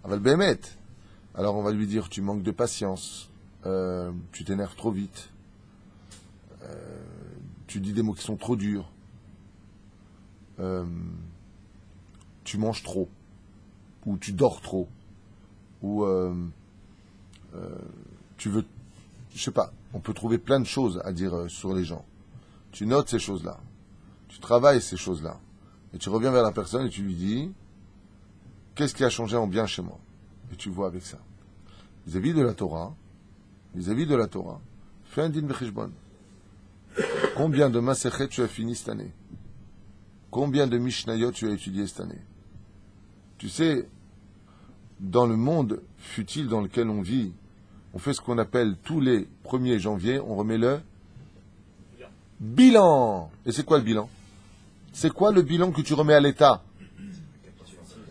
Aval Béhémet. Alors on va lui dire tu manques de patience, tu t'énerves trop vite, tu dis des mots qui sont trop durs, tu manges trop. Ou tu dors trop, ou tu veux, je sais pas, on peut trouver plein de choses à dire sur les gens. Tu notes ces choses-là, tu travailles ces choses-là, et tu reviens vers la personne et tu lui dis, qu'est-ce qui a changé en bien chez moi? Et tu vois avec ça. Vis-à-vis de la Torah, fais un din bechishbon. Combien de Masechet tu as fini cette année? Combien de Mishnayot tu as étudié cette année? Tu sais, dans le monde futile dans lequel on vit, On fait ce qu'on appelle tous les 1er janvier, on remet le bilan. Et c'est quoi le bilan? C'est quoi le bilan que tu remets à l'État?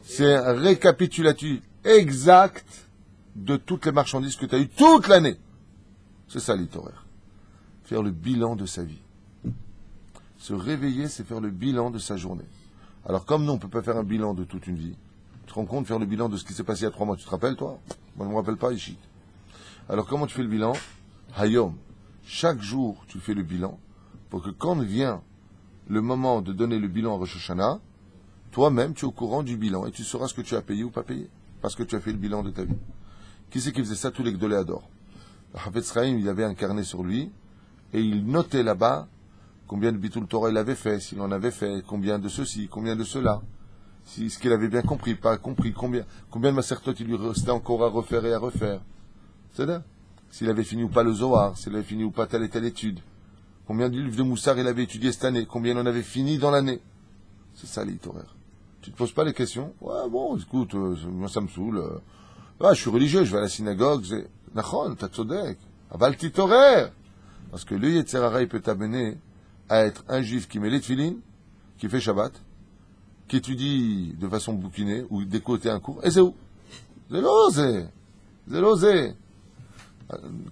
C'est un récapitulatif exact de toutes les marchandises que tu as eues toute l'année. C'est ça l'itoraire. Faire le bilan de sa vie. Se réveiller, c'est faire le bilan de sa journée. Alors comme nous, on ne peut pas faire un bilan de toute une vie, tu te rends compte, faire le bilan de ce qui s'est passé il y a 3 mois, tu te rappelles toi? Moi, je ne me rappelle pas, Ishit. Alors comment tu fais le bilan? Hayom. Chaque jour, tu fais le bilan pour que quand vient le moment de donner le bilan à Rosh Hashanah, toi-même, tu es au courant du bilan et tu sauras ce que tu as payé ou pas payé. Parce que tu as fait le bilan de ta vie. Qui c'est qui faisait ça? Tous les Gdoléadors. Le Hafetz Chaim, il avait un carnet sur lui et il notait là-bas combien de Bitul Torah il avait fait, s'il en avait fait, combien de ceci, combien de cela, si, ce qu'il avait bien compris, pas compris, combien de Masertot il lui restait encore à refaire et à refaire. C'est-à-dire, s'il avait fini ou pas le Zohar, s'il avait fini ou pas telle et telle étude, combien de livres de Moussar il avait étudié cette année, combien il en avait fini dans l'année. C'est ça l'itoraire. Tu te poses pas les questions. Ouais, bon, écoute, moi ça me saoule. Je suis religieux, je vais à la synagogue. Nachon, t'as tzodek. Aval titoraire. Parce que le Yetzer Hara, il peut t'amener à être un juif qui met les tefilines, qui fait Shabbat, qui étudie de façon bouquinée, ou d'écouter un cours. Et c'est où? C'est l'osé. C'est l'osé.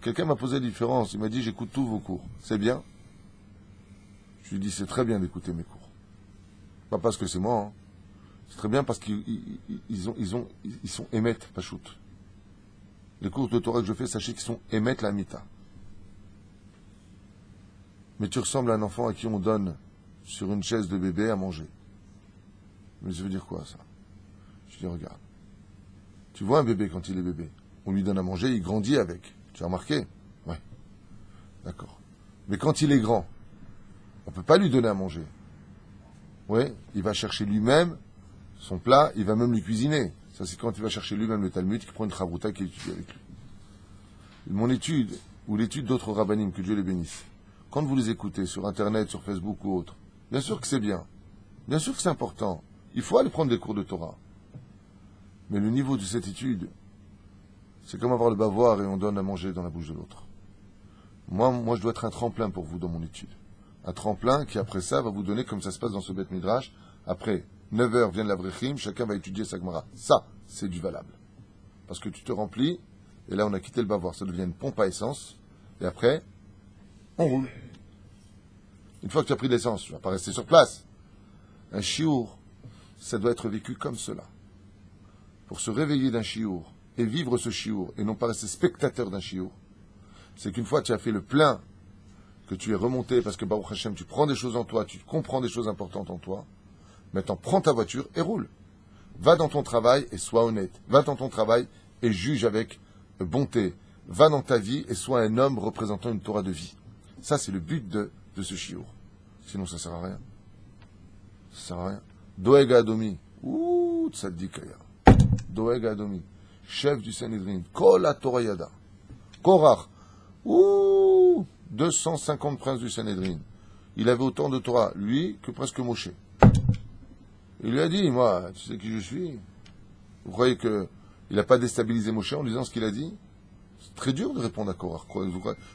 Quelqu'un m'a posé la différence. Il m'a dit, j'écoute tous vos cours. C'est bien. Je lui ai dit, c'est très bien d'écouter mes cours. Pas parce que c'est moi, hein. C'est très bien parce qu'ils sont émettent, pas shoot. Les cours de Torah que je fais, sachez qu'ils sont émettent la mita. Mais tu ressembles à un enfant à qui on donne sur une chaise de bébé à manger. Mais ça veut dire quoi, ça? Je dis, regarde. Tu vois un bébé quand il est bébé. On lui donne à manger, il grandit avec. Tu as remarqué? Ouais. D'accord. Mais quand il est grand, on ne peut pas lui donner à manger. Oui, il va chercher lui-même son plat, il va même lui cuisiner. Ça, c'est quand il va chercher lui-même le Talmud, qui prend une chavruta qui étudie avec lui. Mon étude, ou l'étude d'autres rabbinim, que Dieu les bénisse, quand vous les écoutez sur Internet, sur Facebook ou autre, bien sûr que c'est bien. Bien sûr que c'est important. Il faut aller prendre des cours de Torah. Mais le niveau de cette étude, c'est comme avoir le bavoir et on donne à manger dans la bouche de l'autre. Moi, je dois être un tremplin pour vous dans mon étude. Un tremplin qui, après ça, va vous donner, comme ça se passe dans ce Beth Midrash, après 9 heures vient l'Avrechim, chacun va étudier sa Gemara. Ça, c'est du valable. Parce que tu te remplis, et là, on a quitté le bavoir. Ça devient une pompe à essence, et après, on roule. Une fois que tu as pris de l'essence, tu ne vas pas rester sur place. Un chiour, ça doit être vécu comme cela. Pour se réveiller d'un chiour, et vivre ce chiour, et non pas rester spectateur d'un chiour, c'est qu'une fois que tu as fait le plein, que tu es remonté, parce que Baruch Hashem, tu prends des choses en toi, tu comprends des choses importantes en toi, maintenant prends ta voiture et roule. Va dans ton travail et sois honnête. Va dans ton travail et juge avec bonté. Va dans ta vie et sois un homme représentant une Torah de vie. Ça, c'est le but de ce chiour. Sinon, ça ne sert à rien. Ça ne sert à rien. Doeg Adomi. Ouh, tzadikaya. Doeg Adomi. Chef du Sanhedrin. Kol Torah Yada. Korach. Ouh, 250 princes du Sanhedrin. Il avait autant de Torah, lui, que presque Moshe. Il lui a dit, moi, tu sais qui je suis? Vous croyez qu'il n'a pas déstabilisé Moshe en disant ce qu'il a dit? C'est très dur de répondre à Korach.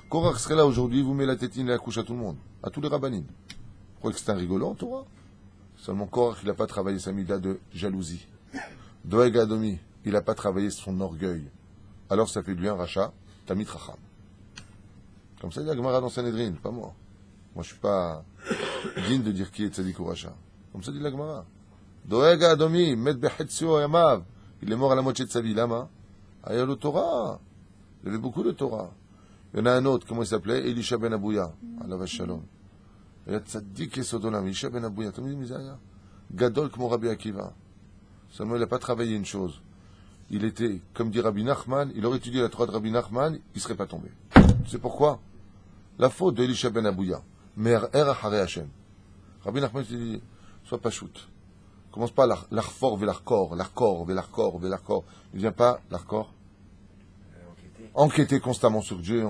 Korach serait là aujourd'hui, vous met la tétine et la couche à tout le monde, à tous les rabbinim. Vous croyez que c'est un rigolant, Torah? Seulement Korach, il n'a pas travaillé sa mida de jalousie. Doeg Adomi, il n'a pas travaillé son orgueil. Alors ça fait de lui un rachat, Tamit Racham. Comme ça, il y a Gemara dans Sanhedrin, pas moi. Moi, je ne suis pas digne de dire qui est Tzadik ou Racha. Comme ça dit la Gemara. Doeg Adomi, met bechetzio yamav. Il est mort à la moitié de sa vie, lama. Ah, il y a le Torah. Il y avait beaucoup de Torah. Il y en a un autre, comment il s'appelait? Elisha ben Abouya. Allah Shalom. Il y a Tzadik et Sodolam. Elisha ben Abouya. Tu me dis, Misaya? Gadol comme Rabbi Akiva. Seulement, il n'a pas travaillé une chose. Il était, comme dit Rabbi Nachman, il aurait étudié la Torah de Rabbi Nachman, il ne serait pas tombé. Tu sais pourquoi? La faute de Elisha ben Abouya. Mer Hare Hashem. Rabbi Nachman te dit, sois pas shoot. Commence pas l'arfor ve l'arcor, l'arcor ve l'arcor ve l'arcor. Il vient pas l'arcor. Enquêter constamment sur Dieu.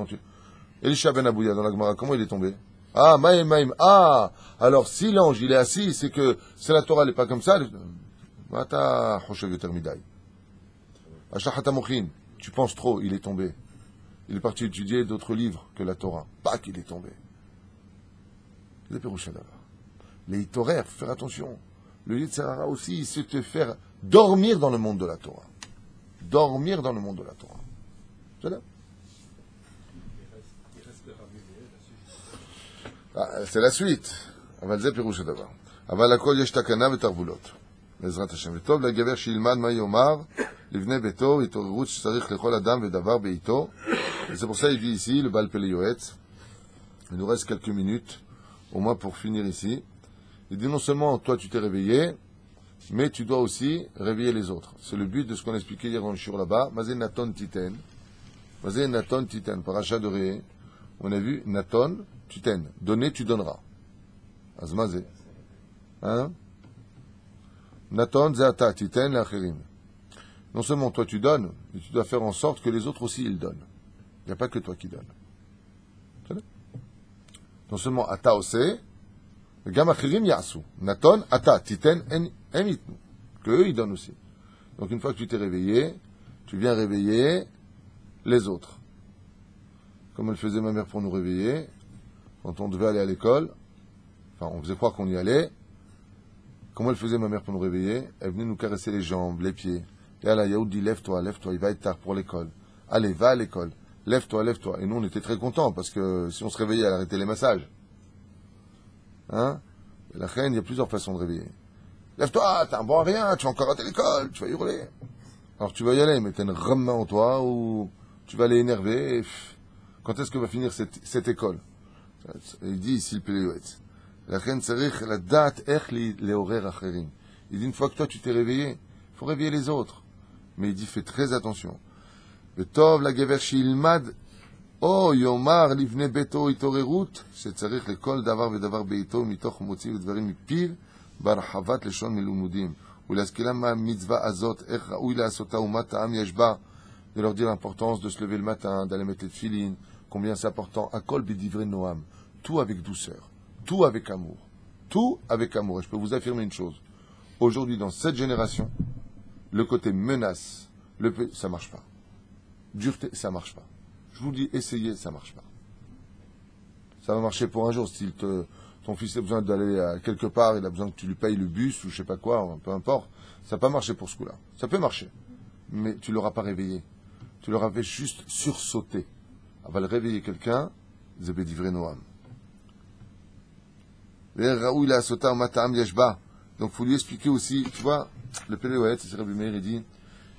Elisha ben Abouya dans la Gemara, comment il est tombé? Ah, maïm. Ah, alors si l'ange il est assis, c'est que c'est la Torah, elle n'est pas comme ça. Mata Hoshev Termidai. Tu penses trop, il est tombé. Il est parti étudier d'autres livres que la Torah. Pas qu'il est tombé. Les Péroucha d'abord. Les Toraires, faut faire attention. Le Yetzer Hara aussi, c'est te faire dormir dans le monde de la Torah. Dormir dans le monde de la Torah. C'est là. C'est la suite. אבל זה פירוש הדבר. אבל הכל יש תקנה ותרבולות. בעזרת השם. וטוב לגבר שילמד מה יאמר לבני ביתו, התעוררות שצריך לכל אדם ודבר בעיתו. Et c'est pour ça qu'il dit ici, le Baal Pele Yoetz. Il nous reste quelques minutes, au moins pour finir ici. Il dit non seulement toi tu t'es réveillé, mais tu dois aussi réveiller les autres. C'est le but de ce qu'on a expliqué hier dans le shiur là-bas. Mazé Naton Titen. Mazé Naton Titen. Paracha de Ré. On a vu Naton Titen. Donner, tu donneras. Azmazé. Hein? Naton Zata Titen l'Achirim. Non seulement toi tu donnes, mais tu dois faire en sorte que les autres aussi ils donnent. Il n'y a pas que toi qui donnes. Non seulement Ata Ose, mais Gam Achirim Yasu. Naton Ata Titen Emitnu. Que eux ils donnent aussi. Donc une fois que tu t'es réveillé, tu viens réveiller les autres. Comme elle faisait ma mère pour nous réveiller, quand on devait aller à l'école, enfin on faisait croire qu'on y allait, comment elle faisait ma mère pour nous réveiller? Elle venait nous caresser les jambes, les pieds. Et là, Yaoud dit lève-toi, il va être tard pour l'école. Allez, va à l'école. Lève-toi, lève-toi. Et nous, on était très contents parce que si on se réveillait, elle arrêtait les massages. Hein? Et la reine, il y a plusieurs façons de réveiller. Lève-toi, t'es un bon à rien, tu vas encore rater l'école, tu vas hurler. Alors tu vas y aller, mais t'as une rame en toi ou tu vas aller énerver. Et quand est-ce que va finir cette école? Il dit ici le Pele Yoetz. La reine, c'est la date, les horaires acherim. Il dit une fois que toi tu t'es réveillé, il faut réveiller les autres. Mais il dit fais très attention. וטוב לגבר שילמד או יאמר לבני ביתו התעוררות שצריך לכל דבר ודבר בעיתו מתוך מוציא ודברים מפיו בהרחבת לשון מלימודים ולהזכירם מה המצווה הזאת, איך ראוי לעשותה ומה טעם יש בה, de leur dire l'importance de se lever le matin, d'aller mettre les tefilines, combien c'est important, הכל בדברי נועם, tout avec douceur, tout avec amour, tout avec amour. Et je peux vous affirmer une chose, aujourd'hui dans cette génération, le côté menace, ça marche pas. Dureté, ça marche pas. Je vous dis, essayez, ça marche pas. Ça va marcher pour un jour. Si ton fils a besoin d'aller à quelque part, il a besoin que tu lui payes le bus ou je sais pas quoi, peu importe. Ça va pas marcher pour ce coup-là. Ça peut marcher. Mais tu l'auras pas réveillé. Tu l'auras fait juste sursauter. Elle va le réveiller quelqu'un, zebe divrei noam. Donc, faut lui expliquer aussi, tu vois, le Pele Yoetz, c'est Rabbi Meir, il dit,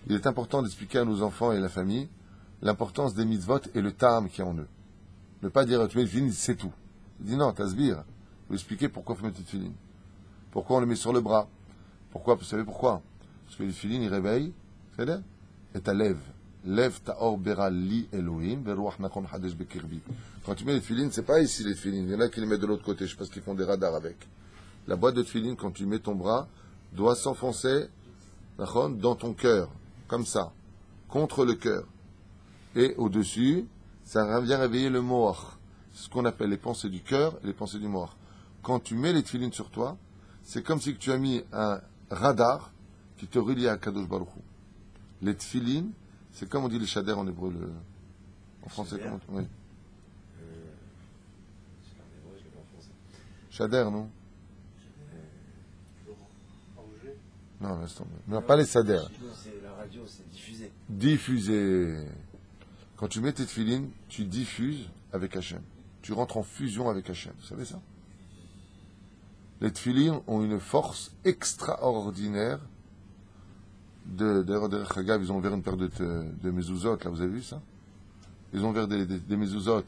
il est important d'expliquer à nos enfants et à la famille l'importance des mitzvot et le ta'am qu'il y a en eux. Ne pas dire, tu mets le filin, c'est tout. Il dit non, tasbir. Il faut expliquer pourquoi il faut mettre le filin. Pourquoi on le met sur le bras. Pourquoi? Vous savez pourquoi? Parce que le filin, il réveille, c'est-à-dire, et ta lève. Lève ta or bera li Elohim, veruach nachon hadesh bekirbi. Quand tu mets les filines, c'est pas ici les filines. Il y en a qui les mettent de l'autre côté, je sais pas ce qu'ils font des radars avec. La boîte de filines, quand tu mets ton bras, doit s'enfoncer dans ton cœur, comme ça, contre le cœur. Et au-dessus, ça vient réveiller le moach, ce qu'on appelle les pensées du cœur et les pensées du moach. Quand tu mets les tefilines sur toi, c'est comme si tu as mis un radar qui te relie à Kadosh Baruch Hu. Les tefilines, c'est comme on dit les shader en hébreu, en français, shader. comment oui. C'est pas en hébreu, je l'ai pas en français. Shader, non? Non, laisse tomber. Non, pas les shader. C'est la radio, c'est diffusé. Diffuser. Quand tu mets tes tefilines, tu diffuses avec Hachem. Tu rentres en fusion avec Hachem. Vous savez ça? Les tefilines ont une force extraordinaire. D'ailleurs, ils ont ouvert une paire de mezuzot, là, vous avez vu ça? Ils ont ouvert des mezuzot.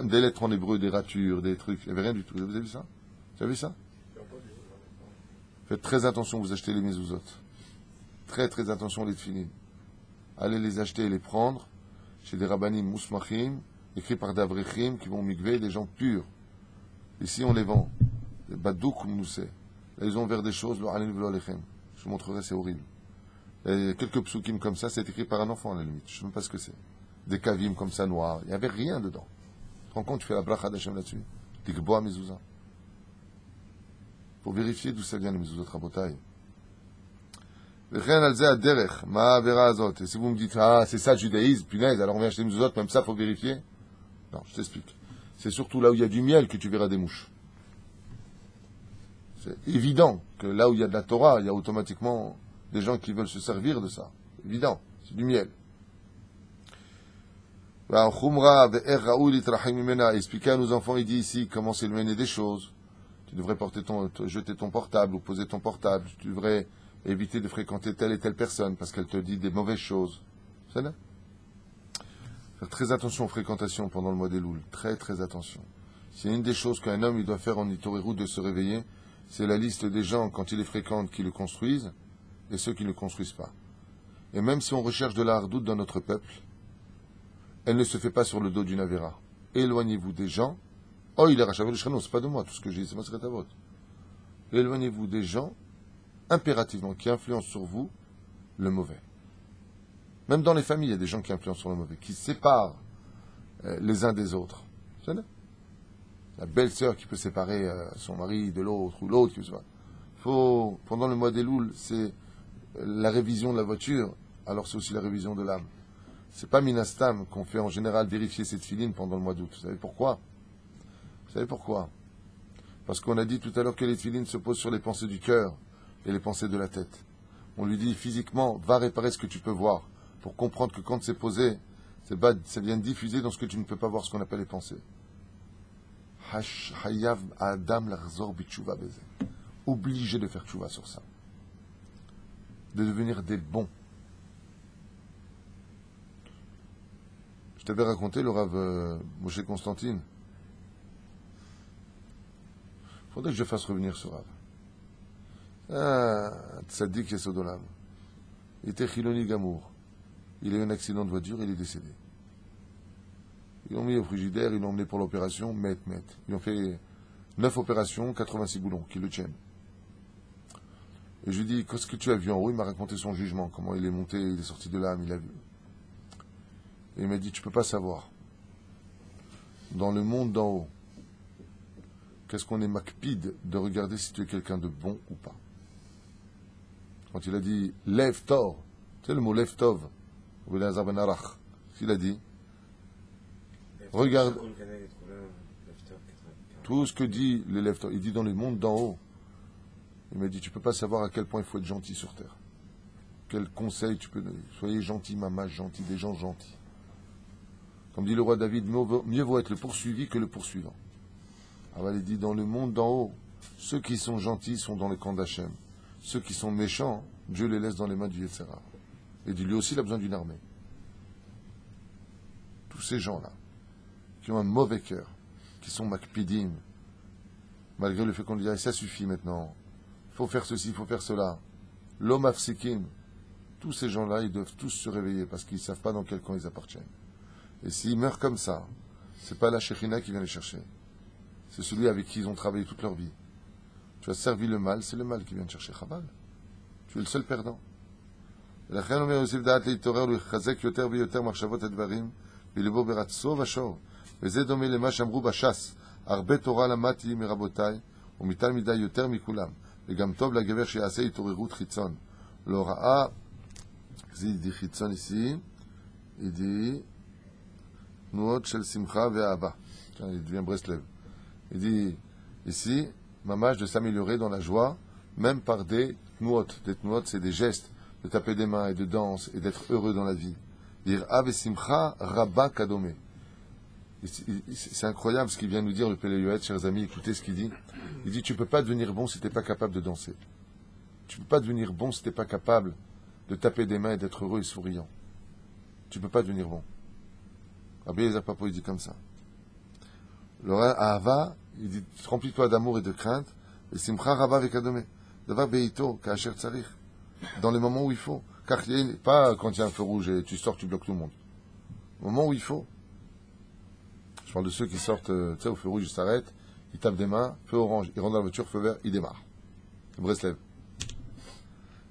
Des lettres en hébreu, des ratures, des trucs. Il n'y avait rien du tout. Vous avez vu ça? Vous avez vu ça? Faites très attention, vous achetez les mezuzot. Très très attention les tefilines. Allez les acheter et les prendre chez des rabbanim mousmachim, écrits par des avrechim qui vont migver, des gens purs. Ici on les vend. Des badouk comme nous c'est. Là ils ont ouvert des choses, lo alim velo alechem. Je vous montrerai, c'est horrible. Et quelques psukim comme ça, c'est écrit par un enfant à la limite. Je ne sais même pas ce que c'est. Des kavim comme ça noirs. Il n'y avait rien dedans. Tu te rends compte, tu fais la bracha d'Hachem là-dessus. Tikboa mezuzah. Pour vérifier d'où ça vient les mezuzot rabotai. וכן על זה הדרך, מה העבירה הזאת? Et si vous me dites, ah, c'est ça le judaïsme, punaise, alors on vient acheter une mezuzot, même ça, faut vérifier. Non, je t'explique. C'est surtout là où il y a du miel que tu verras des mouches. C'est évident que là où il y a de la Torah, il y a automatiquement des gens qui veulent se servir de ça. Évident, c'est du miel. Expliquer à nos enfants, il dit ici, comment s'éloigner des choses. Tu devrais jeter ton portable ou poser ton portable. Tu devrais éviter de fréquenter telle et telle personne parce qu'elle te dit des mauvaises choses. C'est là. Faire très attention aux fréquentations pendant le mois des Louls. Très très attention. S'il y a une des choses qu'un homme il doit faire en Itorérou de se réveiller, c'est la liste des gens, quand il les fréquente, qui le construisent et ceux qui ne le construisent pas. Et même si on recherche de la hardoute dans notre peuple, elle ne se fait pas sur le dos d'une avéra. Éloignez-vous des gens. Oh, il est rachavé le shranou, c'est pas de moi, tout ce que j'ai dit, c'est ma secrétaire. Éloignez-vous des gens, impérativement, qui influencent sur vous le mauvais. Même dans les familles, il y a des gens qui influencent sur le mauvais, qui séparent les uns des autres. C'est là. La belle-sœur qui peut séparer son mari de l'autre, ou l'autre qui se faut, pendant le mois des Louls, c'est la révision de la voiture, alors c'est aussi la révision de l'âme. C'est pas Minastam qu'on fait en général vérifier cette filine pendant le mois d'août. Vous savez pourquoi? Vous savez pourquoi? Parce qu'on a dit tout à l'heure que les filines se posent sur les pensées du cœur et les pensées de la tête. On lui dit physiquement, va réparer ce que tu peux voir, pour comprendre que quand c'est posé, ça vient diffuser dans ce que tu ne peux pas voir, ce qu'on appelle les pensées. Hayav Adam Larzor Bichouva Beze. Obligé de faire tchouva sur ça. De devenir des bons. Je t'avais raconté le Rav Moshe Constantine. Faudrait que je fasse revenir ce Rav. Tzadik Yesodolam. Il était Chiloni Gamour. Il a eu un accident de voiture et il est décédé. Ils l'ont mis au frigidaire, ils l'ont emmené pour l'opération, met. Ils ont fait 9 opérations, 86 boulons, qui le tiennent. Et je lui dis, qu'est-ce que tu as vu en haut? Il m'a raconté son jugement, comment il est monté, il est sorti de l'âme, il a vu. Et il m'a dit, tu peux pas savoir. Dans le monde d'en haut, qu'est-ce qu'on est makpid de regarder si tu es quelqu'un de bon ou pas. Quand il a dit, Lev Tov, tu sais le mot Lev Tov, il a dit, regarde tout ce que dit les Lev Tov. Il dit dans le monde d'en haut. Il m'a dit, tu peux pas savoir à quel point il faut être gentil sur terre. Quel conseil tu peux donner? Soyez gentil, maman, gentil, des gens gentils. Comme dit le roi David, mieux vaut être le poursuivi que le poursuivant. Alors il dit, dans le monde d'en haut, ceux qui sont gentils sont dans le camp d'Hachem. Ceux qui sont méchants, Dieu les laisse dans les mains du Yetzera. Et lui aussi, il a besoin d'une armée. Tous ces gens-là, qui ont un mauvais cœur, qui sont makpidim, malgré le fait qu'on lui dit, ça suffit maintenant, il faut faire ceci, il faut faire cela. L'homme afsikim, tous ces gens-là, ils doivent tous se réveiller parce qu'ils ne savent pas dans quel camp ils appartiennent. Et s'ils meurent comme ça, c'est pas la Shekhinah qui vient les chercher. C'est celui avec qui ils ont travaillé toute leur vie. Tu as servi le mal, c'est le mal qui vient te chercher. Chabal. Tu es le seul perdant. ולכן אומר יוסיף דעת להתעורר ולחזק יותר ויותר מחשבות הדברים ולבוא ברצו ושור. וזה דומה למה שאמרו בש"ס, הרבה תורה למדתי מרבותיי ומתלמידיי יותר מכולם, וגם טוב לגבר שיעשה התעוררות חיצון. לא ראה, il dit חיצון ici, il dit תנועות של שמחה ואהבה. Il devient Breslev. Il dit ici, mamage de s'améliorer dans la joie, même par des tnuot. Des tnuot, c'est des gestes, de taper des mains et de danse et d'être heureux dans la vie. Dire Ave Simcha Rabba Kadome. C'est incroyable ce qu'il vient nous dire le Pélé Yoed, chers amis, écoutez ce qu'il dit. Il dit, tu ne peux pas devenir bon si tu n'es pas capable de danser. Tu ne peux pas devenir bon si tu n'es pas capable de taper des mains et d'être heureux et souriant. Tu ne peux pas devenir bon. Rabbi Eliezer Papo, il dit comme ça. L'oreille Ahava, il dit, remplis-toi d'amour et de crainte, et Simcha Rabba Vekadome. D'avoir Beito, Kacher Tsarich. Dans les moments où il faut. Car pas quand il y a un feu rouge et tu sors, tu bloques tout le monde. Au moment où il faut. Je parle de ceux qui sortent, tu sais, au feu rouge, ils s'arrêtent, ils tapent des mains, feu orange, ils rentrent dans la voiture, feu vert, ils démarrent. C'est Breslev.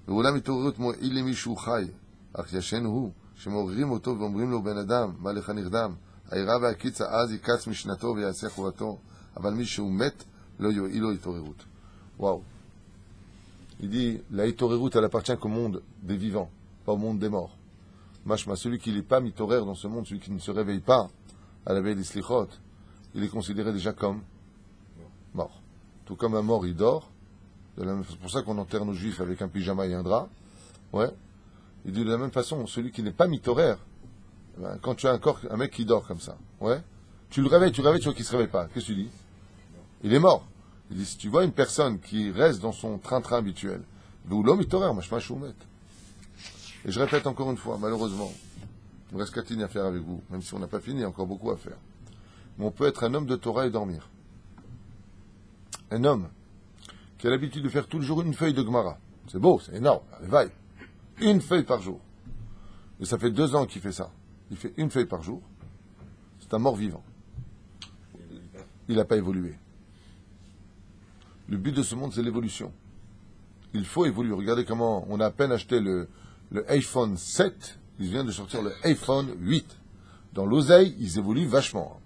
ואולם התעוררות מועיל למישהו חי, אך ישן הוא, שמעוררים אותו ואומרים לו בן אדם, מה לך נרדם? העירה והקיצה אז יקץ משנתו ויעשה חובתו, אבל מי שהוא מת, לא יועיל לו התעוררות. וואו. Il dit, la Hitorerut, elle appartient qu'au monde des vivants, pas au monde des morts. Mashma, celui qui n'est pas mitorer dans ce monde, celui qui ne se réveille pas à la veille des slichot, il est considéré déjà comme mort. Tout comme un mort, il dort. C'est pour ça qu'on enterre nos juifs avec un pyjama et un drap. Ouais. Il dit de la même façon, celui qui n'est pas mitorer, ben, quand tu as un mec qui dort comme ça, ouais, tu le réveilles, tu vois qu'il ne se réveille pas. Qu'est-ce que tu dis? Il est mort. Il dit, si tu vois une personne qui reste dans son train-train habituel, l'homme mitorer, moi je fais un choumet. Et je répète encore une fois, malheureusement, il me reste 4 lignes à faire avec vous, même si on n'a pas fini, il y a encore beaucoup à faire. Mais on peut être un homme de Torah et dormir. Un homme qui a l'habitude de faire tout le jour une feuille de Gemara. C'est beau, c'est énorme, allez, vaille. Une feuille par jour. Et ça fait 2 ans qu'il fait ça. Il fait une feuille par jour. C'est un mort-vivant. Il n'a pas évolué. Le but de ce monde, c'est l'évolution. Il faut évoluer. Regardez comment on a à peine acheté le iPhone 7. Il vient de sortir le iPhone 8. Dans l'oseille, ils évoluent vachement.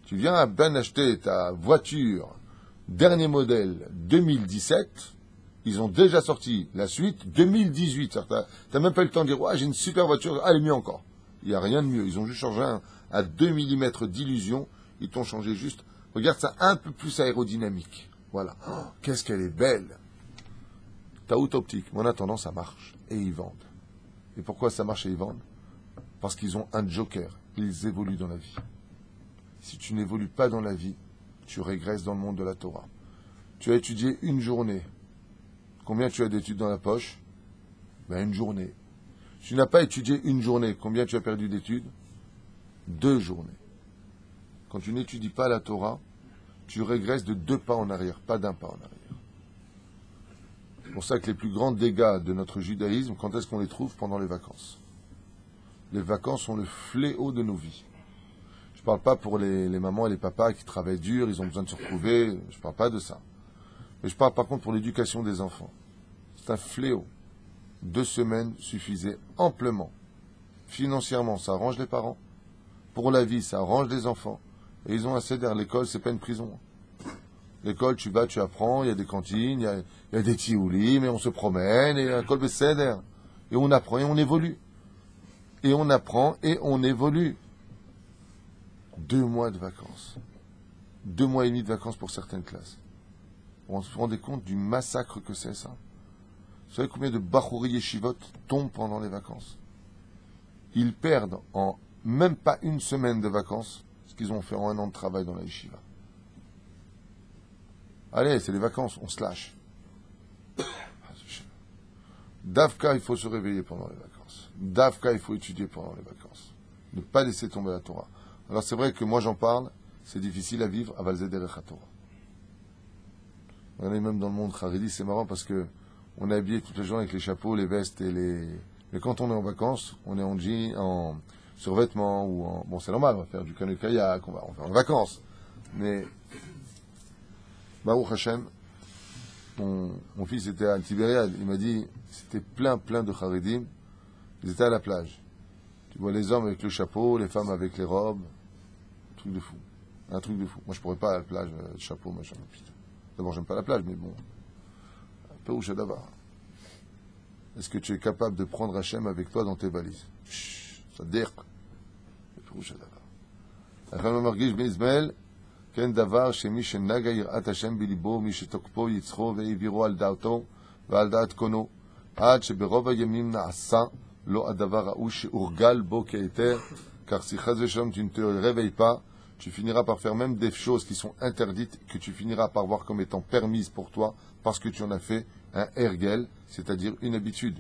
Tu viens à peine acheter ta voiture, dernier modèle 2017. Ils ont déjà sorti la suite 2018. Tu n'as même pas eu le temps de dire, ouais, j'ai une super voiture, elle est mieux encore. Il n'y a rien de mieux. Ils ont juste changé à 2 mm d'illusion. Ils t'ont changé juste. Regarde ça un peu plus aérodynamique. Voilà. Oh, qu'est-ce qu'elle est belle. Taout optique. Mais en attendant, ça marche. Et ils vendent. Et pourquoi ça marche et ils vendent? Parce qu'ils ont un joker. Ils évoluent dans la vie. Si tu n'évolues pas dans la vie, tu régresses dans le monde de la Torah. Tu as étudié une journée. Combien tu as d'études dans la poche? Ben, une journée. Tu n'as pas étudié une journée. Combien tu as perdu d'études? 2 journées. Quand tu n'étudies pas la Torah, tu régresses de 2 pas en arrière, pas d'un pas en arrière. C'est pour ça que les plus grands dégâts de notre judaïsme, quand est-ce qu'on les trouve? Pendant les vacances. Les vacances sont le fléau de nos vies. Je ne parle pas pour les mamans et les papas qui travaillent dur, ils ont besoin de se retrouver, je ne parle pas de ça. Mais je parle par contre pour l'éducation des enfants. C'est un fléau. 2 semaines suffisaient amplement. Financièrement, ça arrange les parents. Pour la vie, ça arrange les enfants. Et ils ont un céder. L'école, c'est pas une prison. L'école, tu vas, tu apprends, il y a des cantines, il y a des tioulis, mais on se promène, et un kolbe céder. Et on apprend et on évolue. Et on apprend et on évolue. 2 mois de vacances. 2 mois et demi de vacances pour certaines classes. On se rendait compte du massacre que c'est, ça. Vous savez combien de Bachouri Yeshivot tombent pendant les vacances? Ils perdent en même pas une semaine de vacances ce qu'ils ont fait en 1 an de travail dans la yeshiva. Allez, c'est les vacances, on se lâche. Davka, il faut se réveiller pendant les vacances. Davka, il faut étudier pendant les vacances. Ne pas laisser tomber la Torah. Alors c'est vrai que moi j'en parle, c'est difficile à vivre à Valzeder et Torah. On est même dans le monde Haredi, c'est marrant parce que on est habillé toute la journée avec les chapeaux, les vestes et les... Mais quand on est en vacances, on est en jean, en survêtement ou en... Bon, c'est normal, on va faire du canoë-kayak, on va faire en vacances. Mais, Baruch Hashem, mon fils était à Tibériade, il m'a dit, c'était plein de Haredim, ils étaient à la plage. Tu vois les hommes avec le chapeau, les femmes avec les robes, un truc de fou. Un truc de fou. Moi, je pourrais pas à la plage, chapeau, machin, putain. D'abord, j'aime pas la plage, mais bon. Un peu où d'abord. Est-ce que tu es capable de prendre Hachem avec toi dans tes valises? Ça dire. Un peu où d'abord. Acham margish ben Ismaël, ken davar shemi shenaga yirat Hachem bilibo, mi shetokpo yitzcho ve'iviro al da'ato ve'al da'at kono, ad sheberov hayamim na'asa lo adavar ha'u she'urgal bo ke'eter, car si chas v'shalom tu ne te réveilles pas, tu finiras par faire même des choses qui sont interdites, que tu finiras par voir comme étant permises pour toi, parce que tu en as fait un ergel, c'est-à-dire une habitude.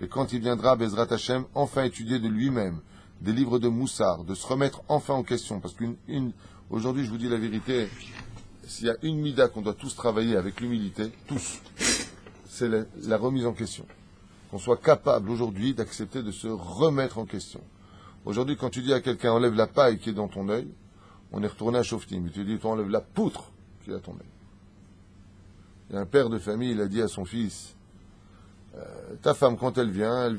Et quand il viendra, Bezrat Hashem, enfin étudier de lui-même des livres de Moussar, de se remettre enfin en question, parce aujourd'hui, je vous dis la vérité, s'il y a une mida qu'on doit tous travailler avec l'humilité, tous, c'est la remise en question. Qu'on soit capable aujourd'hui d'accepter de se remettre en question. Aujourd'hui, quand tu dis à quelqu'un enlève la paille qui est dans ton œil, on est retourné à Shoftim. Mais tu dis enlève la poutre qui est à ton œil. Il y a un père de famille, il a dit à son fils, ta femme quand elle vient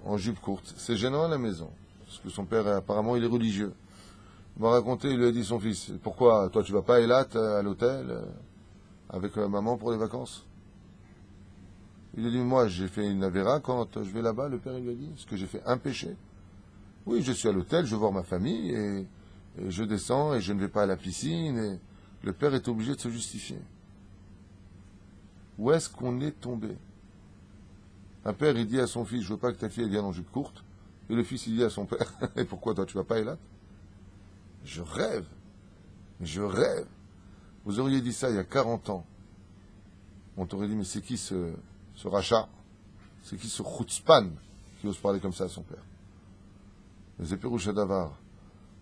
en jupe courte. C'est gênant à la maison, parce que son père apparemment il est religieux. Il m'a raconté, il lui a dit son fils, pourquoi toi tu vas pas à Eilat, à l'hôtel, avec maman pour les vacances? Il a dit, moi j'ai fait une avéra quand je vais là-bas, le père il lui a dit, est-ce que j'ai fait un péché? Oui, je suis à l'hôtel, je vois ma famille, et je descends, et je ne vais pas à la piscine, et le père est obligé de se justifier. Où est-ce qu'on est tombé? Un père, il dit à son fils, je veux pas que ta fille elle vienne en jupe courte, et le fils, il dit à son père, et pourquoi toi tu vas pas à Eilat? Je rêve. Je rêve. Vous auriez dit ça il y a 40 ans. On t'aurait dit, mais c'est qui ce rachat? C'est qui ce chutzpan qui ose parler comme ça à son père? Les épirouches d'Avar.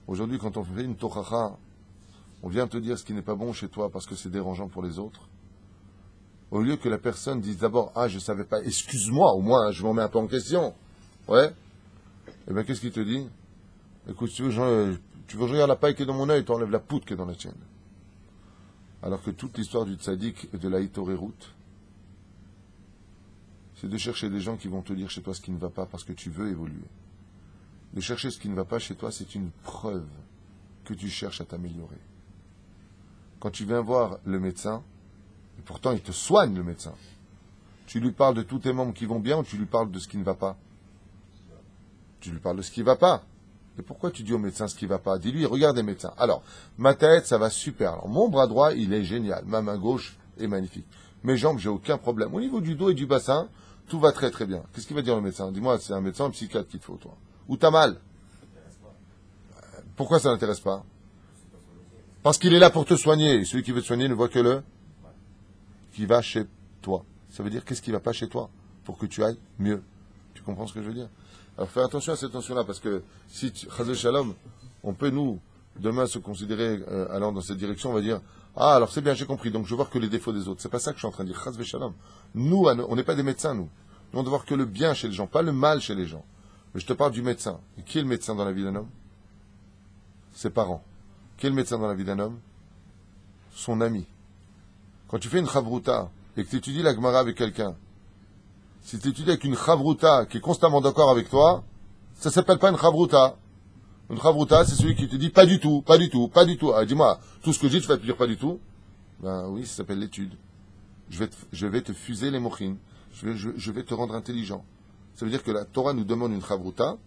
Aujourd'hui, quand on fait une tochacha, on vient te dire ce qui n'est pas bon chez toi parce que c'est dérangeant pour les autres. Au lieu que la personne dise d'abord, ah, je savais pas, excuse-moi, au moins, je m'en mets un peu en question. Ouais. Eh bien, qu'est-ce qu'il te dit? Écoute, tu veux que je regarde la paille qui est dans mon œil, tu enlèves la poutre qui est dans la tienne. Alors que toute l'histoire du tzaddik et de la hitorérut, c'est de chercher des gens qui vont te dire chez toi ce qui ne va pas parce que tu veux évoluer. De chercher ce qui ne va pas chez toi, c'est une preuve que tu cherches à t'améliorer. Quand tu viens voir le médecin, et pourtant il te soigne le médecin, tu lui parles de tous tes membres qui vont bien ou tu lui parles de ce qui ne va pas? Tu lui parles de ce qui ne va pas. Et pourquoi tu dis au médecin ce qui ne va pas? Dis-lui, regarde les médecins. Alors, ma tête, ça va super. Alors, mon bras droit, il est génial. Ma main gauche est magnifique. Mes jambes, j'ai aucun problème. Au niveau du dos et du bassin, tout va très très bien. Qu'est-ce qu'il va dire le médecin? Dis-moi, c'est un médecin, un psychiatre qu'il te faut, toi. Ou t'as mal? Pourquoi ça n'intéresse pas? Parce qu'il est là pour te soigner. Et celui qui veut te soigner ne voit que le qui va chez toi. Ça veut dire qu'est-ce qui ne va pas chez toi pour que tu ailles mieux. Tu comprends ce que je veux dire? Alors, fais attention à cette notion-là, parce que si, Chazé Shalom, on peut, nous, demain, se considérer allant dans cette direction, on va dire, ah, alors c'est bien, j'ai compris, donc je vois que les défauts des autres. C'est pas ça que je suis en train de dire. Chazé Shalom. Nous, on n'est pas des médecins, nous. Nous, on doit voir que le bien chez les gens, pas le mal chez les gens. Mais je te parle du médecin. Et qui est le médecin dans la vie d'un homme? Ses parents. Qui est le médecin dans la vie d'un homme? Son ami. Quand tu fais une chavruta, et que tu étudies la Gemara avec quelqu'un, si tu étudies avec une chavruta qui est constamment d'accord avec toi, ça s'appelle pas une chavruta. Une chavruta, c'est celui qui te dit pas du tout, pas du tout, pas du tout. Ah, dis-moi, tout ce que je dis, tu vas te dire pas du tout. Ben oui, ça s'appelle l'étude. Je vais te fuser les mochines. Je vais te rendre intelligent. Ça veut dire que la Torah nous demande une chavruta.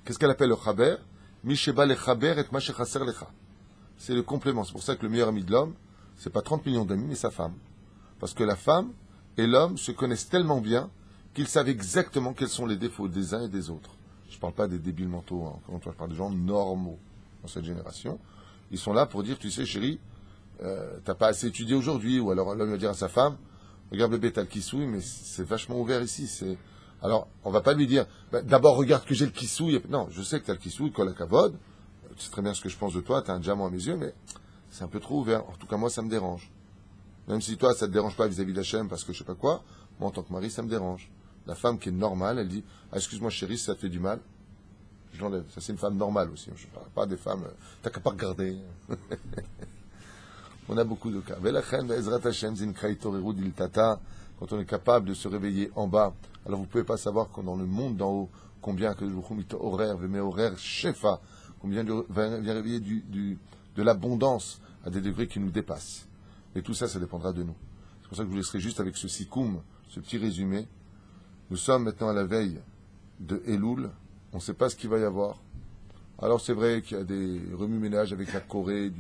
Qu'est-ce qu'elle appelle le chaber? Misheba le chaber et machechaser lecha. C'est le complément. C'est pour ça que le meilleur ami de l'homme, c'est pas 30 millions d'amis, mais sa femme. Parce que la femme et l'homme se connaissent tellement bien qu'ils savent exactement quels sont les défauts des uns et des autres. Je ne parle pas des débiles mentaux, hein. Encore une fois, je parle des gens normaux dans cette génération. Ils sont là pour dire, tu sais, chérie, t'as pas assez étudié aujourd'hui. Ou alors l'homme va dire à sa femme, regarde le bétal qui souille, mais c'est vachement ouvert ici. Alors, on va pas lui dire, bah, d'abord regarde que j'ai le kissouille. Non, je sais que tu as le kissouille, kol hakavod. Tu sais très bien ce que je pense de toi, tu as un diamant à mes yeux, mais c'est un peu trop ouvert. En tout cas, moi, ça me dérange. Même si toi, ça te dérange pas vis-à-vis d'Hachem parce que je sais pas quoi, moi, en tant que mari, ça me dérange. La femme qui est normale, elle dit, ah, excuse-moi chérie, si ça te fait du mal, je l'enlève. Ça, c'est une femme normale aussi. Je ne parle pas des femmes, t'as qu'à pas regarder. On a beaucoup de cas. Quand on est capable de se réveiller en bas, alors vous ne pouvez pas savoir que dans le monde d'en haut, combien que horaire, horaire, shefa, combien vient réveiller de l'abondance à des degrés qui nous dépassent. Et tout ça, ça dépendra de nous. C'est pour ça que je vous laisserai juste avec ce sikoum, ce petit résumé. Nous sommes maintenant à la veille de Elul. On ne sait pas ce qu'il va y avoir. Alors c'est vrai qu'il y a des remue-ménages avec la Corée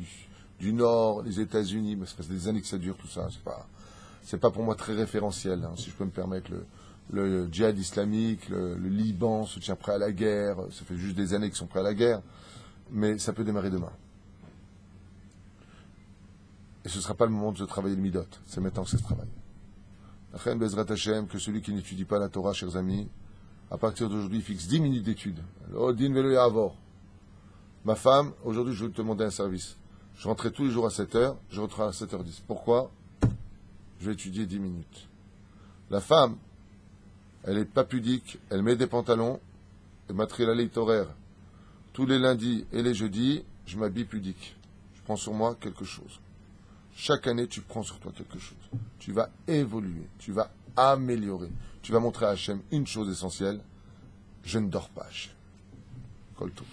du Nord, les États-Unis, mais ça fait des années que ça dure tout ça. C'est pas pour moi très référentiel, hein, si je peux me permettre. Le djihad islamique, le Liban se tient prêt à la guerre. Ça fait juste des années qu'ils sont prêts à la guerre. Mais ça peut démarrer demain. Et ce ne sera pas le moment de se travailler le midot. C'est maintenant que ça se travaille. Achen Bezrat Hashem, que celui qui n'étudie pas la Torah, chers amis, à partir d'aujourd'hui, fixe 10 minutes d'études. Odin velo yavor. Ma femme, aujourd'hui, je vais te demander un service. Je rentrais tous les jours à 7h, je rentrais à 7h10. Pourquoi? Je vais étudier 10 minutes. La femme, elle est pas pudique, elle met des pantalons, et la leit horaire. Tous les lundis et les jeudis, je m'habille pudique. Je prends sur moi quelque chose. Chaque année, tu prends sur toi quelque chose. Tu vas évoluer, tu vas améliorer. Tu vas montrer à Hachem une chose essentielle. Je ne dors pas, Hachem. Kol tov.